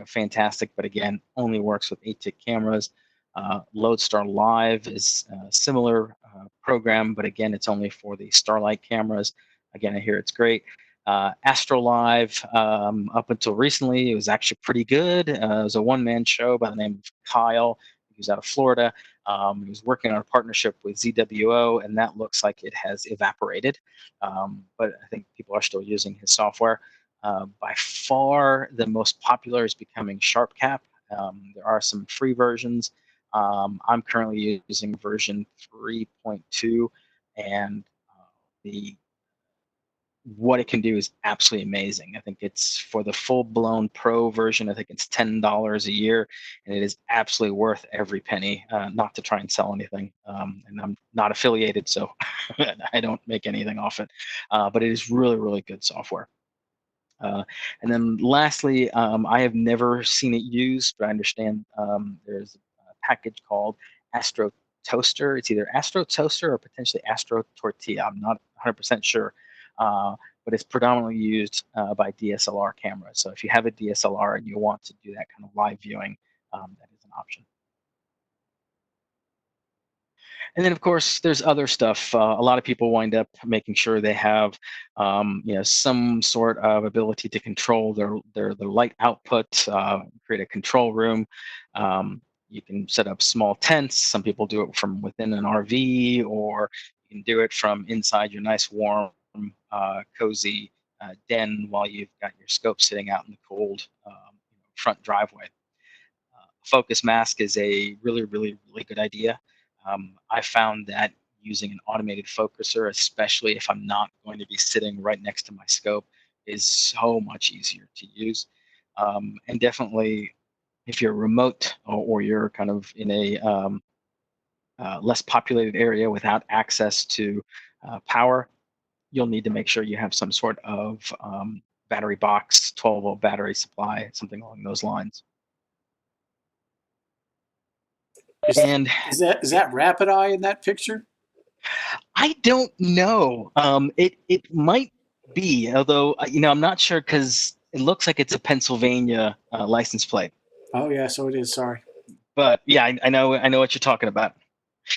Fantastic, but again, only works with ATIC cameras. Lodestar Live is a similar program, but again, it's only for the Starlight cameras. Again, I hear it's great. Astrolive, up until recently, it was actually pretty good. It was a one-man show by the name of Kyle. He was out of Florida. He was working on a partnership with ZWO, and that looks like it has evaporated. But I think people are still using his software. By far, the most popular is becoming SharpCap. There are some free versions. I'm currently using version 3.2, and the what it can do is absolutely amazing. I think it's for the full-blown pro version. I think it's $10 a year, and it is absolutely worth every penny. Not to try and sell anything, and I'm not affiliated, so I don't make anything off it. But it is really, really good software. And then lastly, I have never seen it used, but I understand there's a package called Astro Toaster. It's either Astro Toaster or potentially Astro Tortilla. I'm not 100% sure, but it's predominantly used by DSLR cameras. So if you have a DSLR and you want to do that kind of live viewing, that is an option. And then, of course, there's other stuff. A lot of people wind up making sure they have, some sort of ability to control their light output, create a control room. You can set up small tents. Some people do it from within an RV, or you can do it from inside your nice, warm, cozy den while you've got your scope sitting out in the cold front driveway. Focus mask is a really, really, really good idea. I found that using an automated focuser, especially if I'm not going to be sitting right next to my scope, is so much easier to use. And definitely, if you're remote or you're kind of in a less populated area without access to power, you'll need to make sure you have some sort of battery box, 12-volt battery supply, something along those lines. Is, And is that Rapid Eye in that picture? I don't know. It might be, although I'm not sure because it looks like it's a Pennsylvania license plate. Oh yeah, so it is. Sorry. But yeah, I know what you're talking about.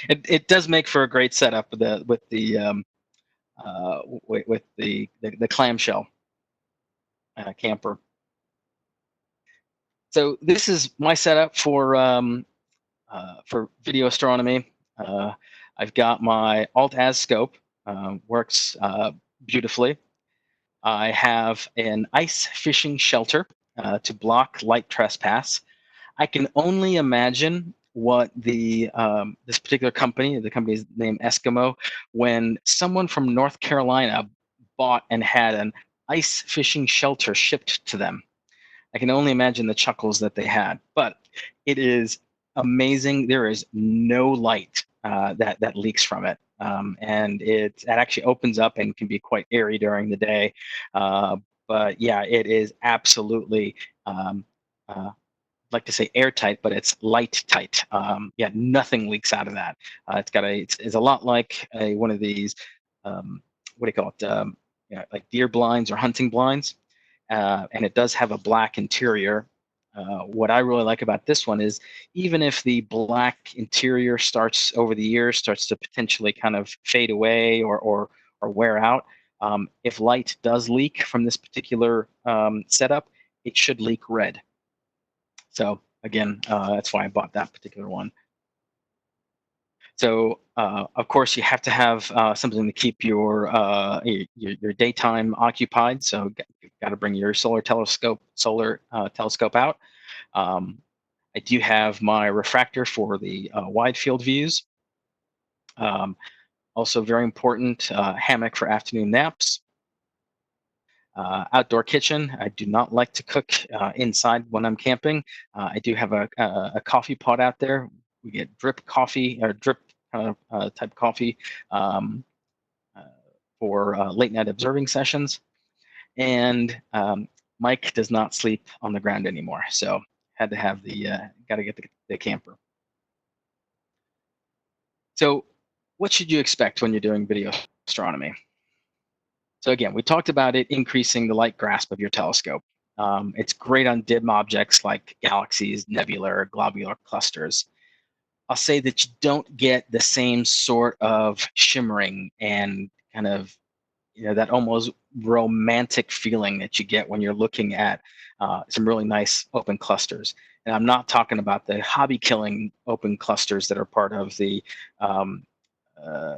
It does make for a great setup with the clamshell camper. So this is my setup for video astronomy. I've got my Alt-Az scope, works beautifully. I have an ice fishing shelter to block light trespass. I can only imagine what this particular company, the company's name Eskimo, when someone from North Carolina bought and had an ice fishing shelter shipped to them. I can only imagine the chuckles that they had. But it is amazing. There is no light that leaks from it, and it actually opens up and can be quite airy during the day. but yeah, it is absolutely um, like to say airtight, but it's light tight. Yeah, nothing leaks out of that. It's a lot like one of these, what do you call it? Yeah, like deer blinds or hunting blinds, and it does have a black interior. What I really like about this one is even if the black interior starts over the years starts to potentially kind of fade away or wear out, if light does leak from this particular setup, it should leak red. So again, that's why I bought that particular one. So of course you have to have something to keep your daytime occupied. So got to bring your solar telescope out. Um, I do have my refractor for the wide field views. Um, Also very important, hammock for afternoon naps. Outdoor kitchen. I do not like to cook inside when I'm camping. I do have a coffee pot out there. We get drip coffee or drip type coffee um, uh, for late night observing sessions. And Mike does not sleep on the ground anymore, so had to have got to get the camper. So, what should you expect when you're doing video astronomy? So again, we talked about it increasing the light grasp of your telescope. It's great on dim objects like galaxies, nebula, or globular clusters. I'll say that you don't get the same sort of shimmering and kind of that almost romantic feeling that you get when you're looking at some really nice open clusters. And I'm not talking about the hobby killing open clusters that are part of um,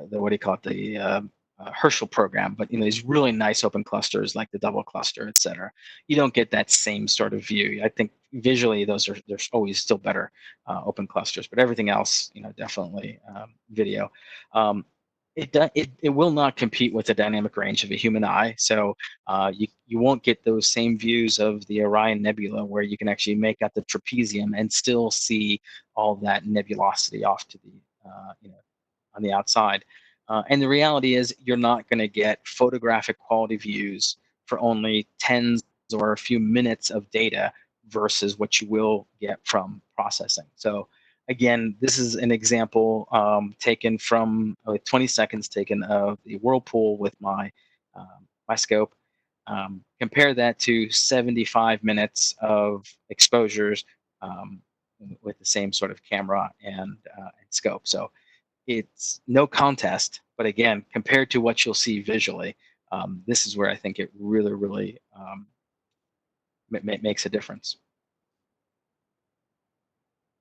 the what do you call it, the Herschel program, but these really nice open clusters like the double cluster, et cetera. You don't get that same sort of view. I think visually there's always still better open clusters, but everything else, definitely video. Um, it will not compete with the dynamic range of a human eye, so you won't get those same views of the Orion Nebula where you can actually make out the trapezium and still see all that nebulosity off to the on the outside. And the reality is, you're not going to get photographic quality views for only tens or a few minutes of data versus what you will get from processing. So again, this is an example taken from 20 seconds taken of the whirlpool with my scope. Compare that to 75 minutes of exposures with the same sort of camera and scope. So it's no contest, but again, compared to what you'll see visually, this is where I think it really, really makes a difference.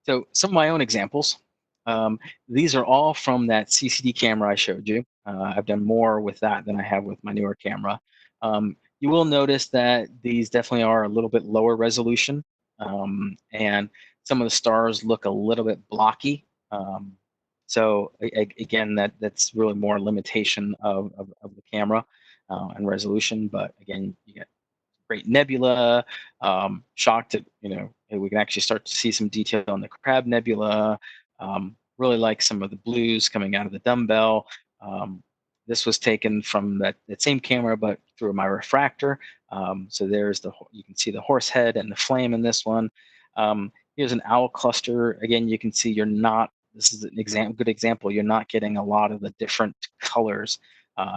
So some of my own examples. Um, these are all from that CCD camera I showed you. I've done more with that than I have with my newer camera. You will notice that these definitely are a little bit lower resolution, and some of the stars look a little bit blocky. So again, that's really more limitation of the camera and resolution. But again, you get great nebula. Shocked that we can actually start to see some detail on the Crab Nebula. Really like some of the blues coming out of the dumbbell. This was taken from that same camera, but through my refractor. So there's you can see the horse head and the flame in this one. Here's an owl cluster. Again, you can see you're not. This is an good example. You're not getting a lot of the different colors.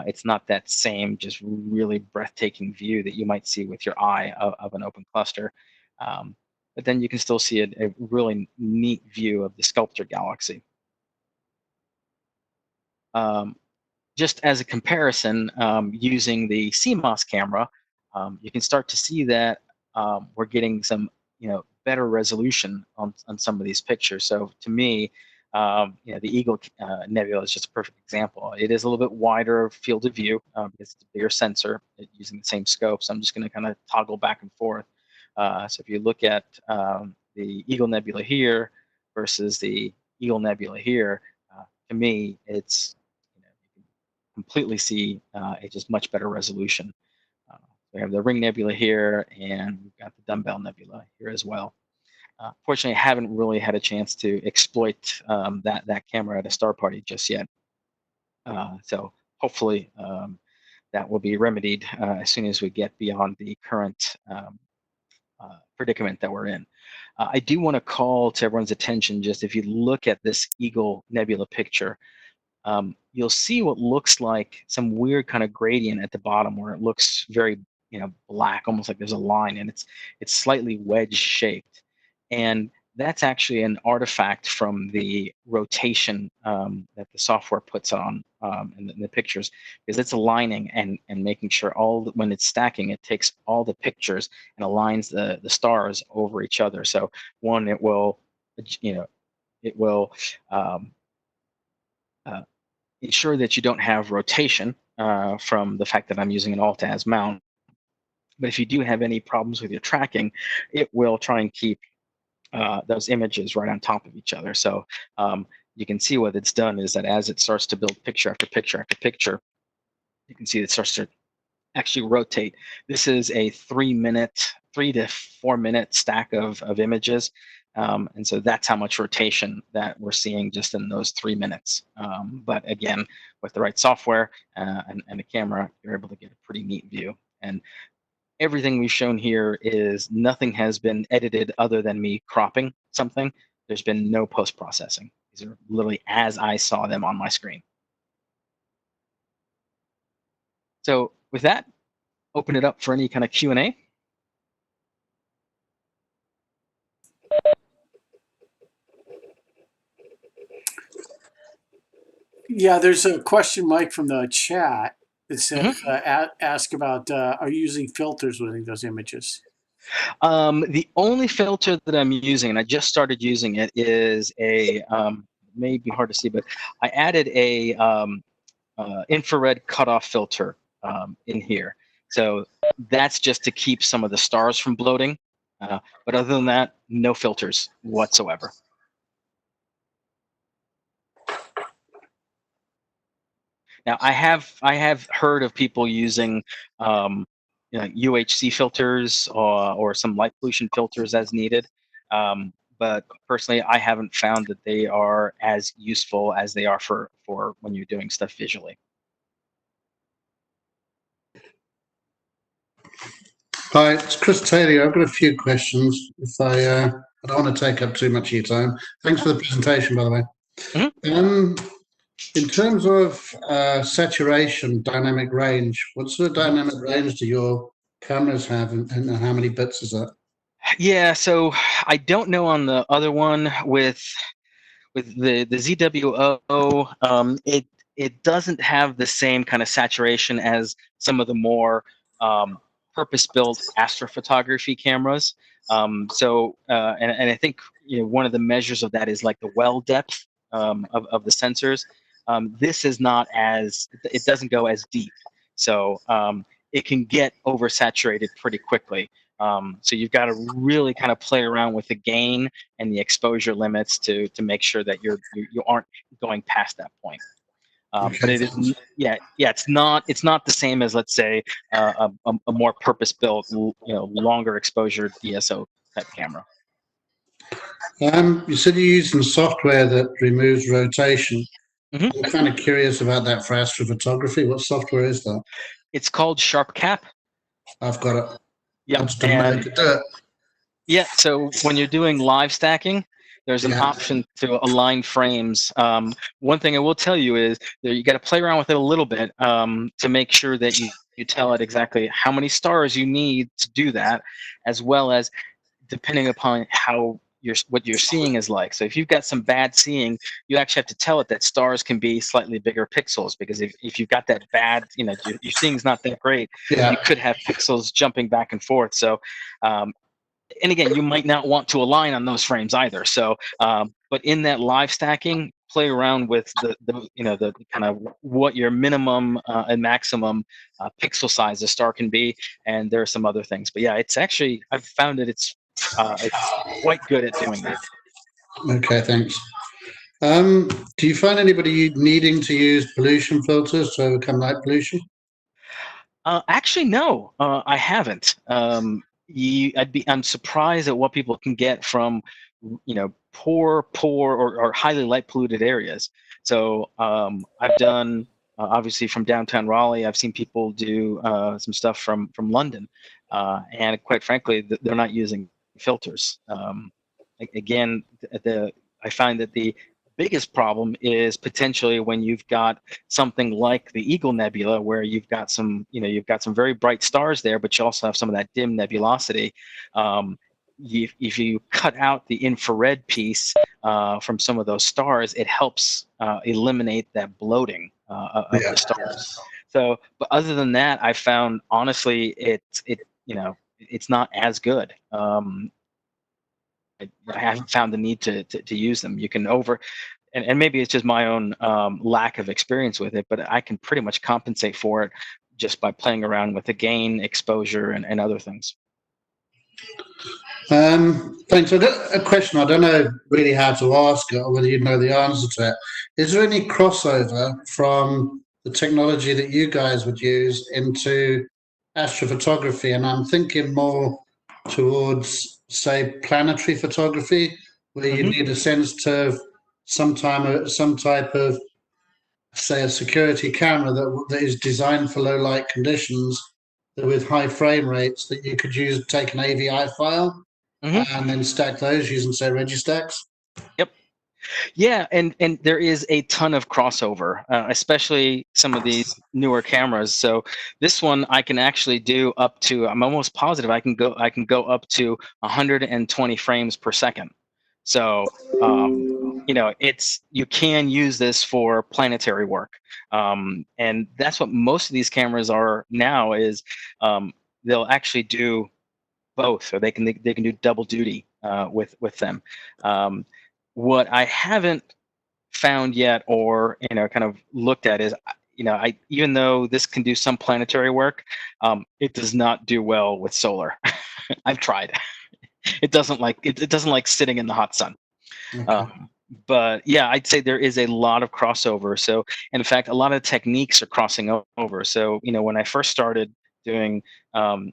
It's not that same just really breathtaking view that you might see with your eye of an open cluster. But then you can still see a really neat view of the Sculptor galaxy. Um, just as a comparison, using the CMOS camera, you can start to see that we're getting some, better resolution on some of these pictures. So to me, the Eagle Nebula is just a perfect example. It is a little bit wider field of view because it's a bigger sensor using the same scope. So I'm just going to kind of toggle back and forth. So if you look at the Eagle Nebula here versus the Eagle Nebula here, to me, it's completely see a just much better resolution. Uh, we have the Ring Nebula here, and we've got the Dumbbell Nebula here as well. Fortunately, I haven't really had a chance to exploit that camera at a star party just yet. So hopefully that will be remedied as soon as we get beyond the current predicament that we're in. I do want to call to everyone's attention, just if you look at this Eagle Nebula picture, you'll see what looks like some weird kind of gradient at the bottom where it looks very, black, almost like there's a line, and it's slightly wedge shaped. And that's actually an artifact from the rotation that the software puts on in the pictures, because it's aligning and making sure when it's stacking, it takes all the pictures and aligns the stars over each other. So one, it will, it will um, uh, ensure that you don't have rotation from the fact that I'm using an alt-as mount. But if you do have any problems with your tracking, it will try and keep those images right on top of each other. So you can see what it's done is that as it starts to build picture after picture after picture, you can see it starts to actually rotate. This is a 3 to 4 minute stack of images. And so that's how much rotation that we're seeing just in those 3 minutes. But again, with the right software and a camera, you're able to get a pretty neat view. And everything we've shown here is nothing has been edited other than me cropping something. There's been no post-processing. These are literally as I saw them on my screen. So with that, open it up for any kind of Q&A. Yeah, there's a question, Mike, from the chat that says, ask about, are you using filters with those images? The only filter that I'm using, and I just started using it, is may be hard to see, but I added a infrared cutoff filter in here. So that's just to keep some of the stars from bloating. But other than that, no filters whatsoever. Now, I have heard of people using UHC filters or some light pollution filters as needed. But personally, I haven't found that they are as useful as they are for when you're doing stuff visually. Hi, it's Chris Taylor. I've got a few questions. I don't want to take up too much of your time. Thanks for the presentation, by the way. In terms of saturation, dynamic range, what sort of dynamic range do your cameras have, and how many bits is that? Yeah, so I don't know on the other one with the ZWO. It doesn't have the same kind of saturation as some of the more purpose-built astrophotography cameras. And I think one of the measures of that is like the well depth of the sensors. This is not as, it doesn't go as deep, so it can get oversaturated pretty quickly. So you've got to really kind of play around with the gain and the exposure limits to make sure that you aren't going past that point. Okay, but it is, it's not the same as, let's say, a more purpose-built, longer exposure DSO type camera. You said you're using software that removes rotation. Mhm. I'm kind of curious about that for astrophotography. What software is that? It's called SharpCap. I've got it. Yep. I just don't know how to do it. Yeah, so when you're doing live stacking, there's an option to align frames. One thing I will tell you is that you got to play around with it a little bit to make sure that you tell it exactly how many stars you need to do that, as well as depending upon what you're seeing is like. So if you've got some bad seeing, you actually have to tell it that stars can be slightly bigger pixels, because if you've got that bad, your seeing's not that great, you could have pixels jumping back and forth. So and again, you might not want to align on those frames either. So, but in that live stacking, play around with the kind of what your minimum and maximum pixel size a star can be, and there are some other things. But yeah, it's actually, I've found that it's quite good at doing that. Okay, thanks. Do you find anybody needing to use pollution filters to overcome light pollution? Actually, no, I haven't. I'm surprised at what people can get from, poor or highly light polluted areas. So I've done obviously from downtown Raleigh. I've seen people do some stuff from London, and quite frankly, they're not using filters. Again, I find that the biggest problem is potentially when you've got something like the Eagle Nebula, where you've got some very bright stars there, but you also have some of that dim nebulosity. If you cut out the infrared piece from some of those stars, it helps eliminate that bloating of the stars. So, but other than that, I found honestly it's not as good. I haven't found the need to use them. You can and maybe it's just my own lack of experience with it, but I can pretty much compensate for it just by playing around with the gain, exposure, and other things. Thanks. I've got a question. I don't know really how to ask it or whether you know the answer to it. Is there any crossover from the technology that you guys would use into astrophotography? And I'm thinking more towards, say, planetary photography, where you need a sensitive, some type of, say, a security camera that is designed for low light conditions, that with high frame rates, that you could use, take an AVI file and then stack those using, say, Registacks. Yep. Yeah, and there is a ton of crossover, especially some of these newer cameras. So this one I can actually do up to, I'm almost positive I can go up to 120 frames per second. So you can use this for planetary work, and that's what most of these cameras are now. Is they'll actually do both, or they can do double duty with them. What I haven't found yet, or kind of looked at, is I even though this can do some planetary work, it does not do well with solar. I've tried. It doesn't like it doesn't like sitting in the hot sun. Okay. But yeah, I'd say there is a lot of crossover. So, in fact, a lot of techniques are crossing over. So, when I first started doing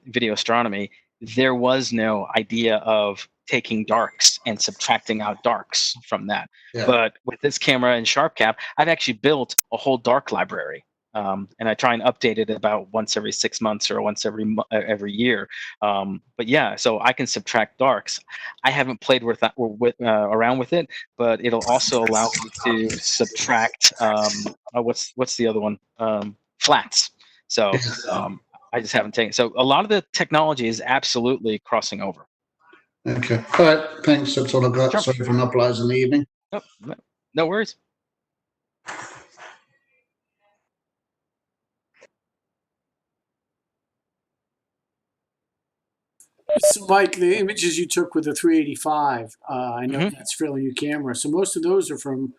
video astronomy, there was no idea of taking darks and subtracting out darks from that. Yeah. But with this camera and SharpCap, I've actually built a whole dark library. And I try and update it about once every 6 months or once every year. But yeah, so I can subtract darks. I haven't played around with it, but it'll also allow me to subtract what's the other one, flats. So I just haven't taken. So a lot of the technology is absolutely crossing over. Okay. All right. Thanks. That's all I've got. Sure. Sorry for an uploads in the evening. Oh, no worries. So, Mike, the images you took with the 385, I know that's fairly new camera. So most of those are from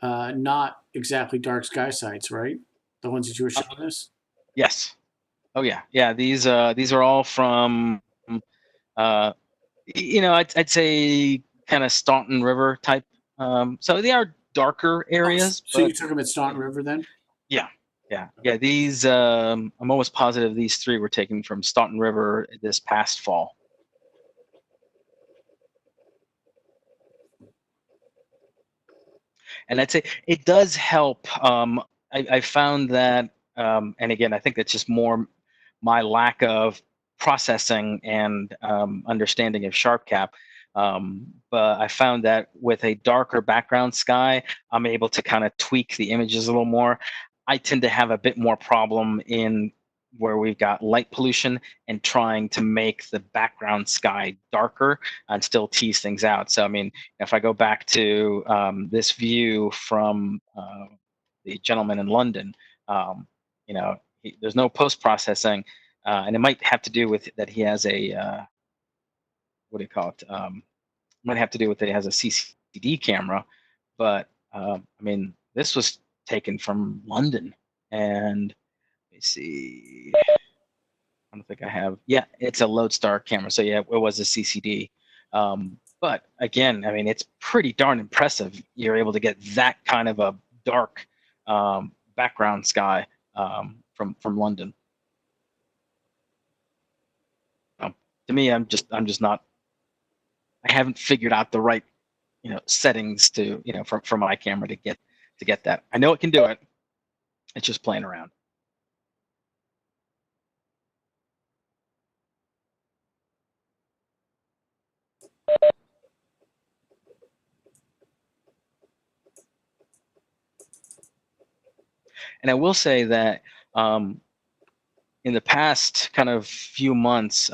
not exactly dark sky sites, right? The ones that you were showing us. Yes. Oh yeah. Yeah. These are all from I'd say kind of Staunton River type. So they are darker areas. So you took them at Staunton River then? Yeah. These I'm almost positive these three were taken from Staunton River this past fall. And I'd say it does help. I found that, and again, I think that's just more my lack of processing and understanding of SharpCap. But I found that with a darker background sky, I'm able to kind of tweak the images a little more. I tend to have a bit more problem in where we've got light pollution and trying to make the background sky darker and still tease things out. So, I mean, if I go back to this view from the gentleman in London, there's no post-processing, and it might have to do with that he has a, what do you call it? Might have to do with that he has a CCD camera, but I mean, this was taken from London, and let me see. I don't think I have. Yeah, it's a Lodestar camera, so yeah, it was a CCD. But again, I mean, it's pretty darn impressive. You're able to get that kind of a dark background sky from London. To me, I'm just not. I haven't figured out the right settings to for my camera to get that. I know it can do it. It's just playing around. And I will say that in the past kind of few months,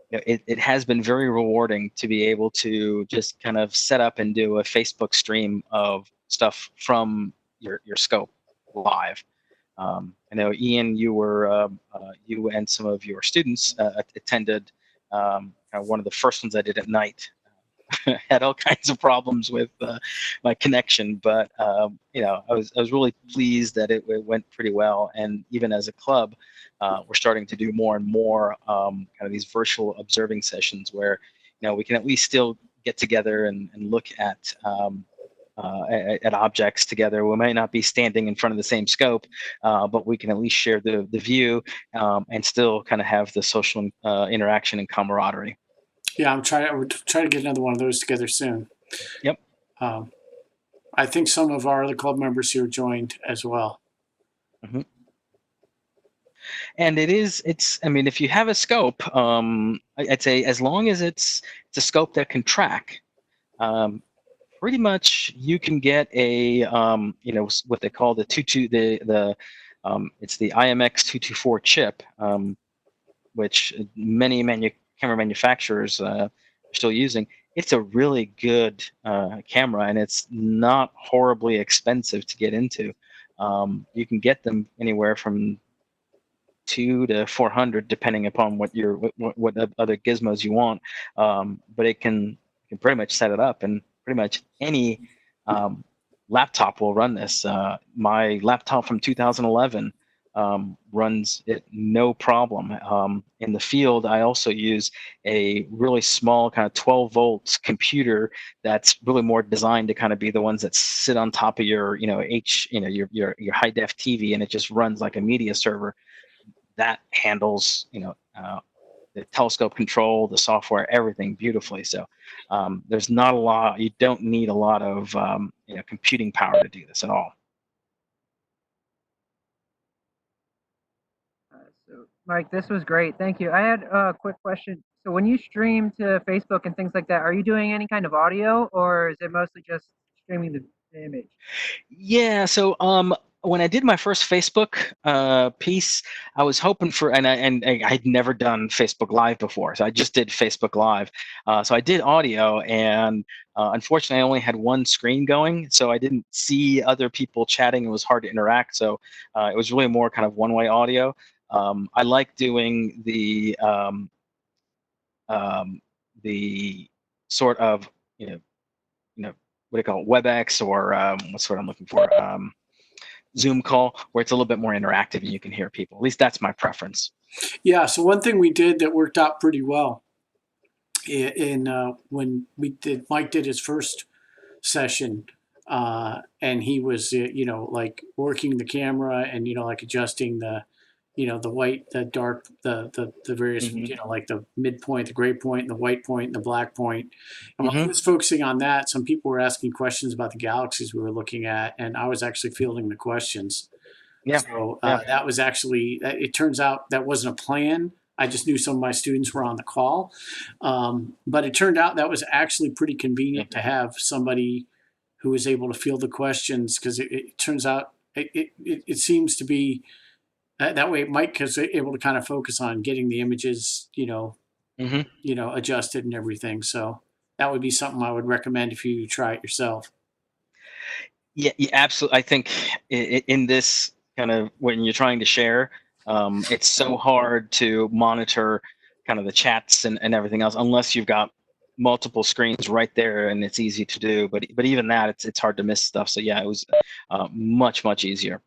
it has been very rewarding to be able to just kind of set up and do a Facebook stream of stuff from your scope live. I know, Ian, you and some of your students attended kind of one of the first ones I did at night. Had all kinds of problems with my connection, but I was really pleased that it went pretty well. And even as a club, we're starting to do more and more kind of these virtual observing sessions where we can at least still get together and look at objects together. We might not be standing in front of the same scope, but we can at least share the view and still kind of have the social interaction and camaraderie. Yeah, I would try to get another one of those together soon. Yep. I think some of our other club members here joined as well. Mm-hmm. And I mean, if you have a scope, I'd say as long as it's a scope that can track, pretty much you can get a what they call the it's the IMX 224 chip, which many camera manufacturers are still using. It's a really good camera, and it's not horribly expensive to get into. You can get them anywhere from 200 to 400, depending upon what other gizmos you want. But you can pretty much set it up, and pretty much any laptop will run this. My laptop from 2011 runs it no problem. In the field, I also use a really small kind of 12 volts computer that's really more designed to kind of be the ones that sit on top of your your high def TV, and it just runs like a media server. That handles the telescope control, the software, everything beautifully. So there's not a lot. You don't need a lot of computing power to do this at all. So, Mike, this was great. Thank you. I had a quick question. So when you stream to Facebook and things like that, are you doing any kind of audio, or is it mostly just streaming the image? Yeah. So when I did my first Facebook piece, I was hoping for, and I'd never done Facebook Live before, so I just did Facebook Live. So I did audio, and unfortunately, I only had one screen going, so I didn't see other people chatting. It was hard to interact, so it was really more kind of one-way audio. I like doing the sort of what do you call it, WebEx, or what's what I'm looking for, Zoom call, where it's a little bit more interactive and you can hear people. At least that's my preference. Yeah. So one thing we did that worked out pretty well in when Mike did his first session, and he was like working the camera and like adjusting the the white, the dark, the various like the midpoint, the gray point, and the white point, and the black point. And while he was focusing on that, some people were asking questions about the galaxies we were looking at, and I was actually fielding the questions. Yeah. So that was actually, it turns out that wasn't a plan. I just knew some of my students were on the call. But it turned out that was actually pretty convenient to have somebody who was able to field the questions, because it turns out it seems to be that way. Mike is able to kind of focus on getting the images, adjusted and everything. So that would be something I would recommend if you try it yourself. Yeah, absolutely. I think in this kind of, when you're trying to share, it's so hard to monitor kind of the chats and everything else unless you've got multiple screens right there, and it's easy to do. But even that, it's hard to miss stuff. So yeah, it was much easier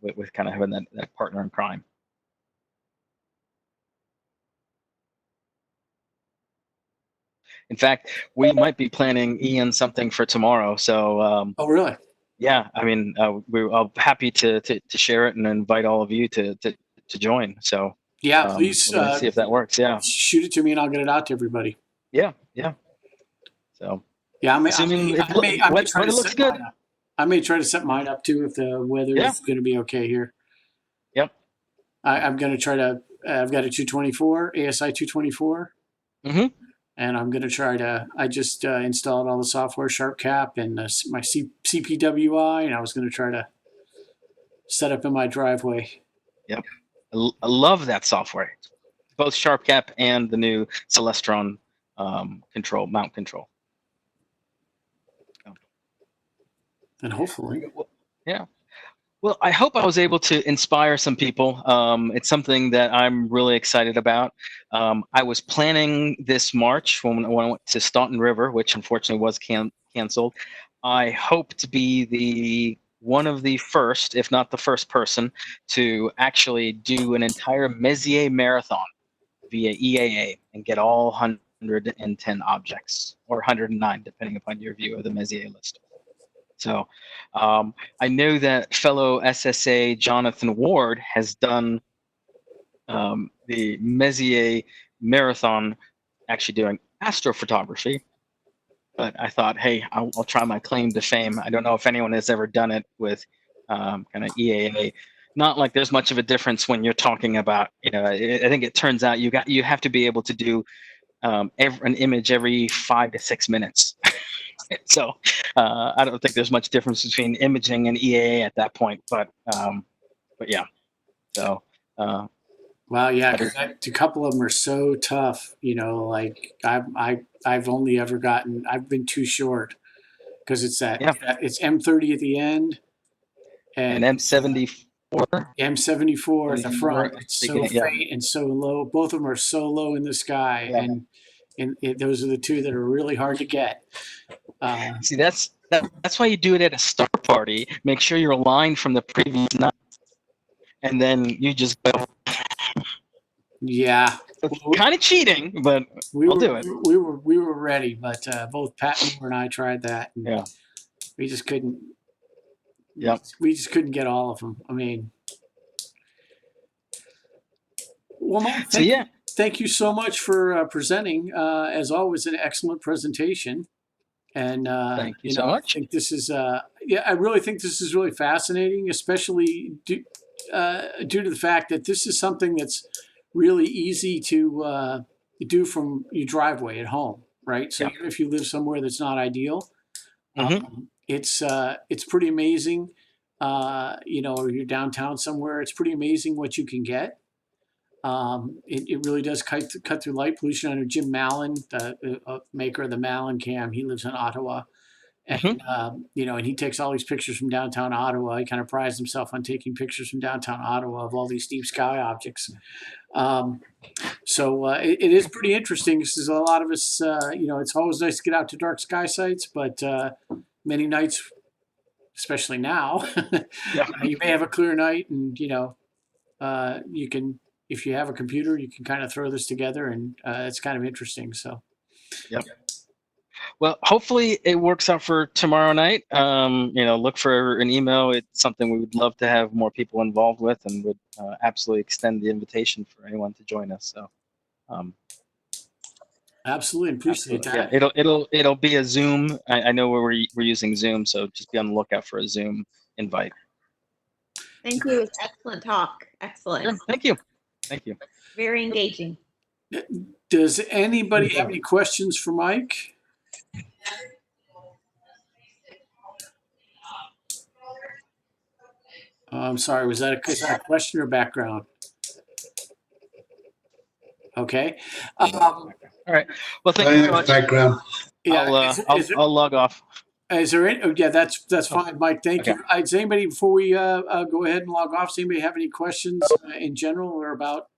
with kind of having that partner in crime. In fact, we might be planning, Ian, something for tomorrow. So Oh, really? yeah, I mean, we're happy to share it and invite all of you to join. So Yeah, please we're gonna see if that works. Yeah. shoot it to me and I'll get it out to everybody. Yeah. So Yeah, assuming I may try weather to looks set good. I may try to set mine up too if the weather Yeah. is going to be okay here. Yep. I'm going to try to. I've got a 224 ASI 224, Mm-hmm. and I'm going to try to. I just installed all the software, SharpCap, and my CPWI, and I was going to try to set up in my driveway. Yep. I love that software, both SharpCap and the new Celestron mount control. And hopefully, Yeah. Well, I hope I was able to inspire some people. It's something that I'm really excited about. I was planning this March when I went to Staunton River, which unfortunately was canceled. I hope to be one of the first, if not the first person, to actually do an entire Messier marathon via EAA and get all 110 objects, or 109, depending upon your view of the Messier list. So I know that fellow SSA Jonathan Ward has done the Messier marathon, actually doing astrophotography. But I thought, hey, I'll try my claim to fame. I don't know if anyone has ever done it with kind of EAA. Not like there's much of a difference when you're talking about, I think it turns out you have to be able to do an image every 5 to 6 minutes. So I don't think there's much difference between imaging and EAA at that point, but yeah. So well, yeah, because a couple of them are so tough. Like I've only ever gotten. I've been too short because it's it's M30 at the end and and M74, M74 at the front. It's so yeah. faint and so low. Both of them are so low in the sky, Yeah. and those are the two that are really hard to get. See, that's why you do it at a star party. Make sure you're aligned from the previous night, and then you just go. Yeah, It's kind of cheating, but I'll do it. We were ready, but both Pat Moore and I tried that. And Yeah. we just couldn't. Yep. We just couldn't get all of them. I mean, well, Mike, thank you so much for presenting. As always, an excellent presentation. And Thank you so much. I think this is I really think this is really fascinating, especially due to the fact that this is something that's really easy to do from your driveway at home, right? So even if you live somewhere that's not ideal, it's pretty amazing. Or you're downtown somewhere, it's pretty amazing what you can get. It really does cut through light pollution. I know Jim Mallon, the maker of the Mallon cam, he lives in Ottawa. And, and he takes all these pictures from downtown Ottawa. He kind of prides himself on taking pictures from downtown Ottawa of all these deep sky objects. So it is pretty interesting. This is a lot of us, it's always nice to get out to dark sky sites, but many nights, especially now, you may have a clear night and, you can, if you have a computer, you can kind of throw this together and it's kind of interesting. So, Well, hopefully it works out for tomorrow night. Look for an email. It's something we would love to have more people involved with, and would absolutely extend the invitation for anyone to join us. So, absolutely appreciate that. Yeah, it'll be a Zoom. I know we're using Zoom, so just be on the lookout for a Zoom invite. Thank you. It's excellent talk. Excellent. Sure. Thank you. Thank you. Very engaging. Does anybody have any questions for Mike? I'm sorry, is that a question or background? Okay. All right. Well, thank you so much. Background. Yeah, I'll log off. Is there any? Oh, yeah, that's fine, Mike. Thank you. Does anybody, before we go ahead and log off, does anybody have any questions in general or about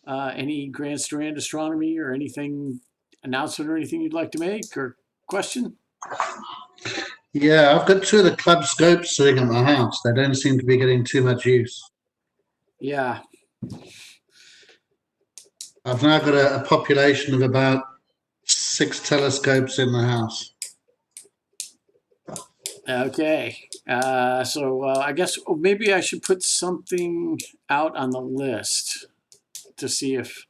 any Grand Strand Astronomy or anything, announcement or anything you'd like to make or question? Yeah, I've got two of the club scopes sitting at my house. They don't seem to be getting too much use. Yeah. I've now got a population of about 6 telescopes in the house. Okay. So I guess maybe I should put something out on the list to see if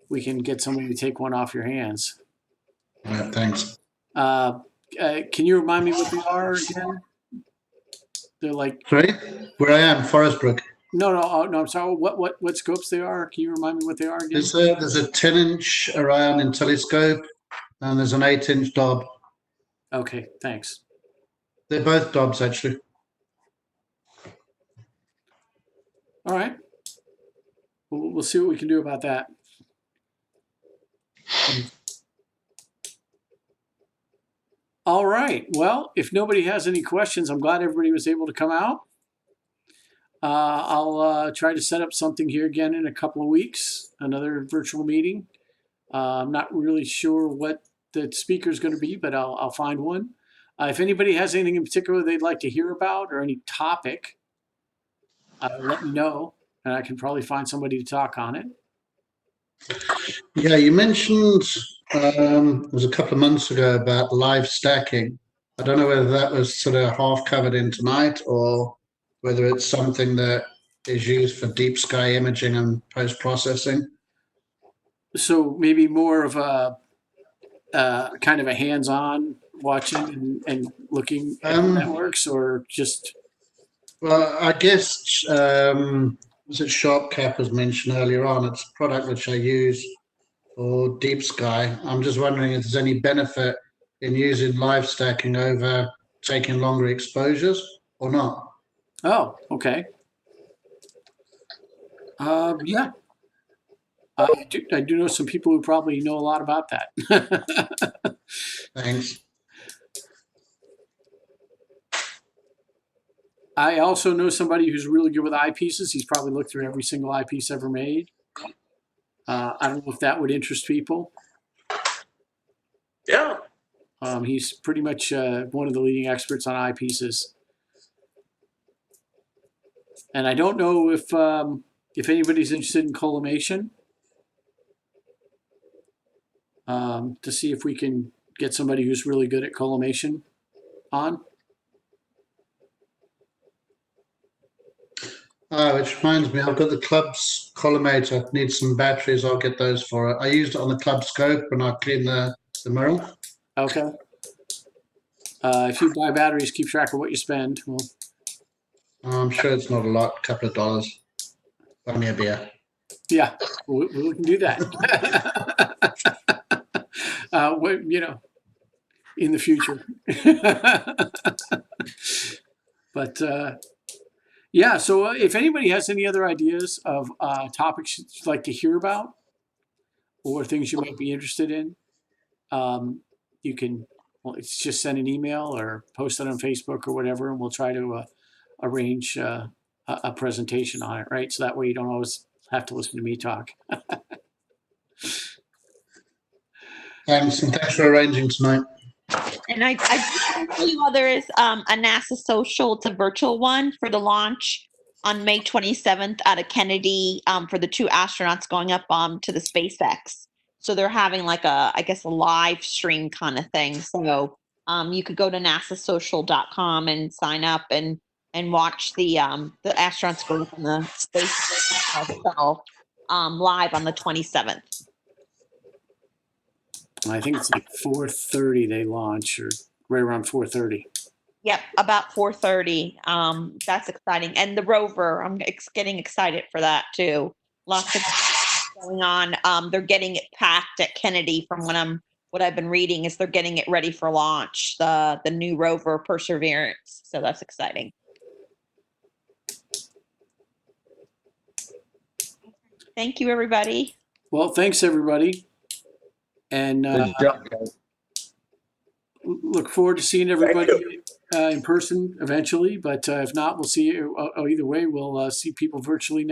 we can get someone to take one off your hands. All right, thanks. Can you remind me what they are again? They're like, Sorry, where I am, Forestbrook. no, I'm sorry. What scopes they are? Can you remind me what they are again? There's a 10-inch around in telescope, and there's an 8-inch Dob. Okay, thanks. They're both Dobs, actually. All right. We'll see what we can do about that. All right. Well, if nobody has any questions, I'm glad everybody was able to come out. I'll try to set up something here again in a couple of weeks, another virtual meeting. I'm not really sure what the speaker is going to be, but I'll find one. If anybody has anything in particular they'd like to hear about or any topic, let me know, and I can probably find somebody to talk on it. Yeah, you mentioned it was a couple of months ago about live stacking. I don't know whether that was sort of half covered in tonight or whether it's something that is used for deep sky imaging and post processing. So maybe more of a kind of a hands-on watching and looking at the networks, or just. Well, I guess was it SharpCap was mentioned earlier on? It's a product which I use for deep sky. I'm just wondering if there's any benefit in using live stacking over taking longer exposures or not. Oh, okay. Yeah. I do know some people who probably know a lot about that. Thanks. I also know somebody who's really good with eyepieces. He's probably looked through every single eyepiece ever made. I don't know if that would interest people. Yeah. He's pretty much one of the leading experts on eyepieces. And I don't know if anybody's interested in collimation. To see if we can get somebody who's really good at collimation on. Which reminds me, I've got the club's collimator. Need some batteries. I'll get those for it. I used it on the club scope when I clean the mirror. Okay. If you buy batteries, keep track of what you spend. Well, I'm sure it's not a lot, a couple of dollars. Buy me a beer. yeah, we can do that. In the future. But yeah, so if anybody has any other ideas of topics you'd like to hear about or things you might be interested in, you can it's just send an email or post it on Facebook or whatever, and we'll try to arrange a presentation on it, right? So that way you don't always have to listen to me talk. Thanks, and thanks for arranging tonight. And I tell you, there is a NASA social. It's a virtual one for the launch on May 27th out of Kennedy for the 2 astronauts going up to the SpaceX. So they're having like a live stream kind of thing. So you could go to nasasocial.com and sign up and watch the astronauts go up on the space shuttle live on the 27th. I think it's like 4:30 they launch, or right around 4:30. Yep, about 4:30. That's exciting. And the rover, I'm getting excited for that too. Lots of going on. They're getting it packed at Kennedy from what I've been reading is they're getting it ready for launch, the new rover Perseverance. So that's exciting. Thank you, everybody. Well, thanks everybody. And Good job, guys. look forward to seeing everybody in person eventually. But if not, we'll see you. Either way, we'll see people virtually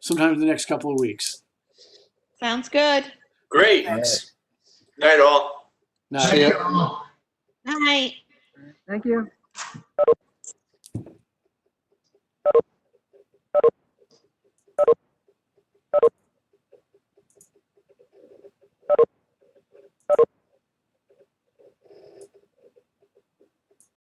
sometime in the next couple of weeks. Sounds good. Great. Thanks. Night all. Night. See you. Night. Thank you.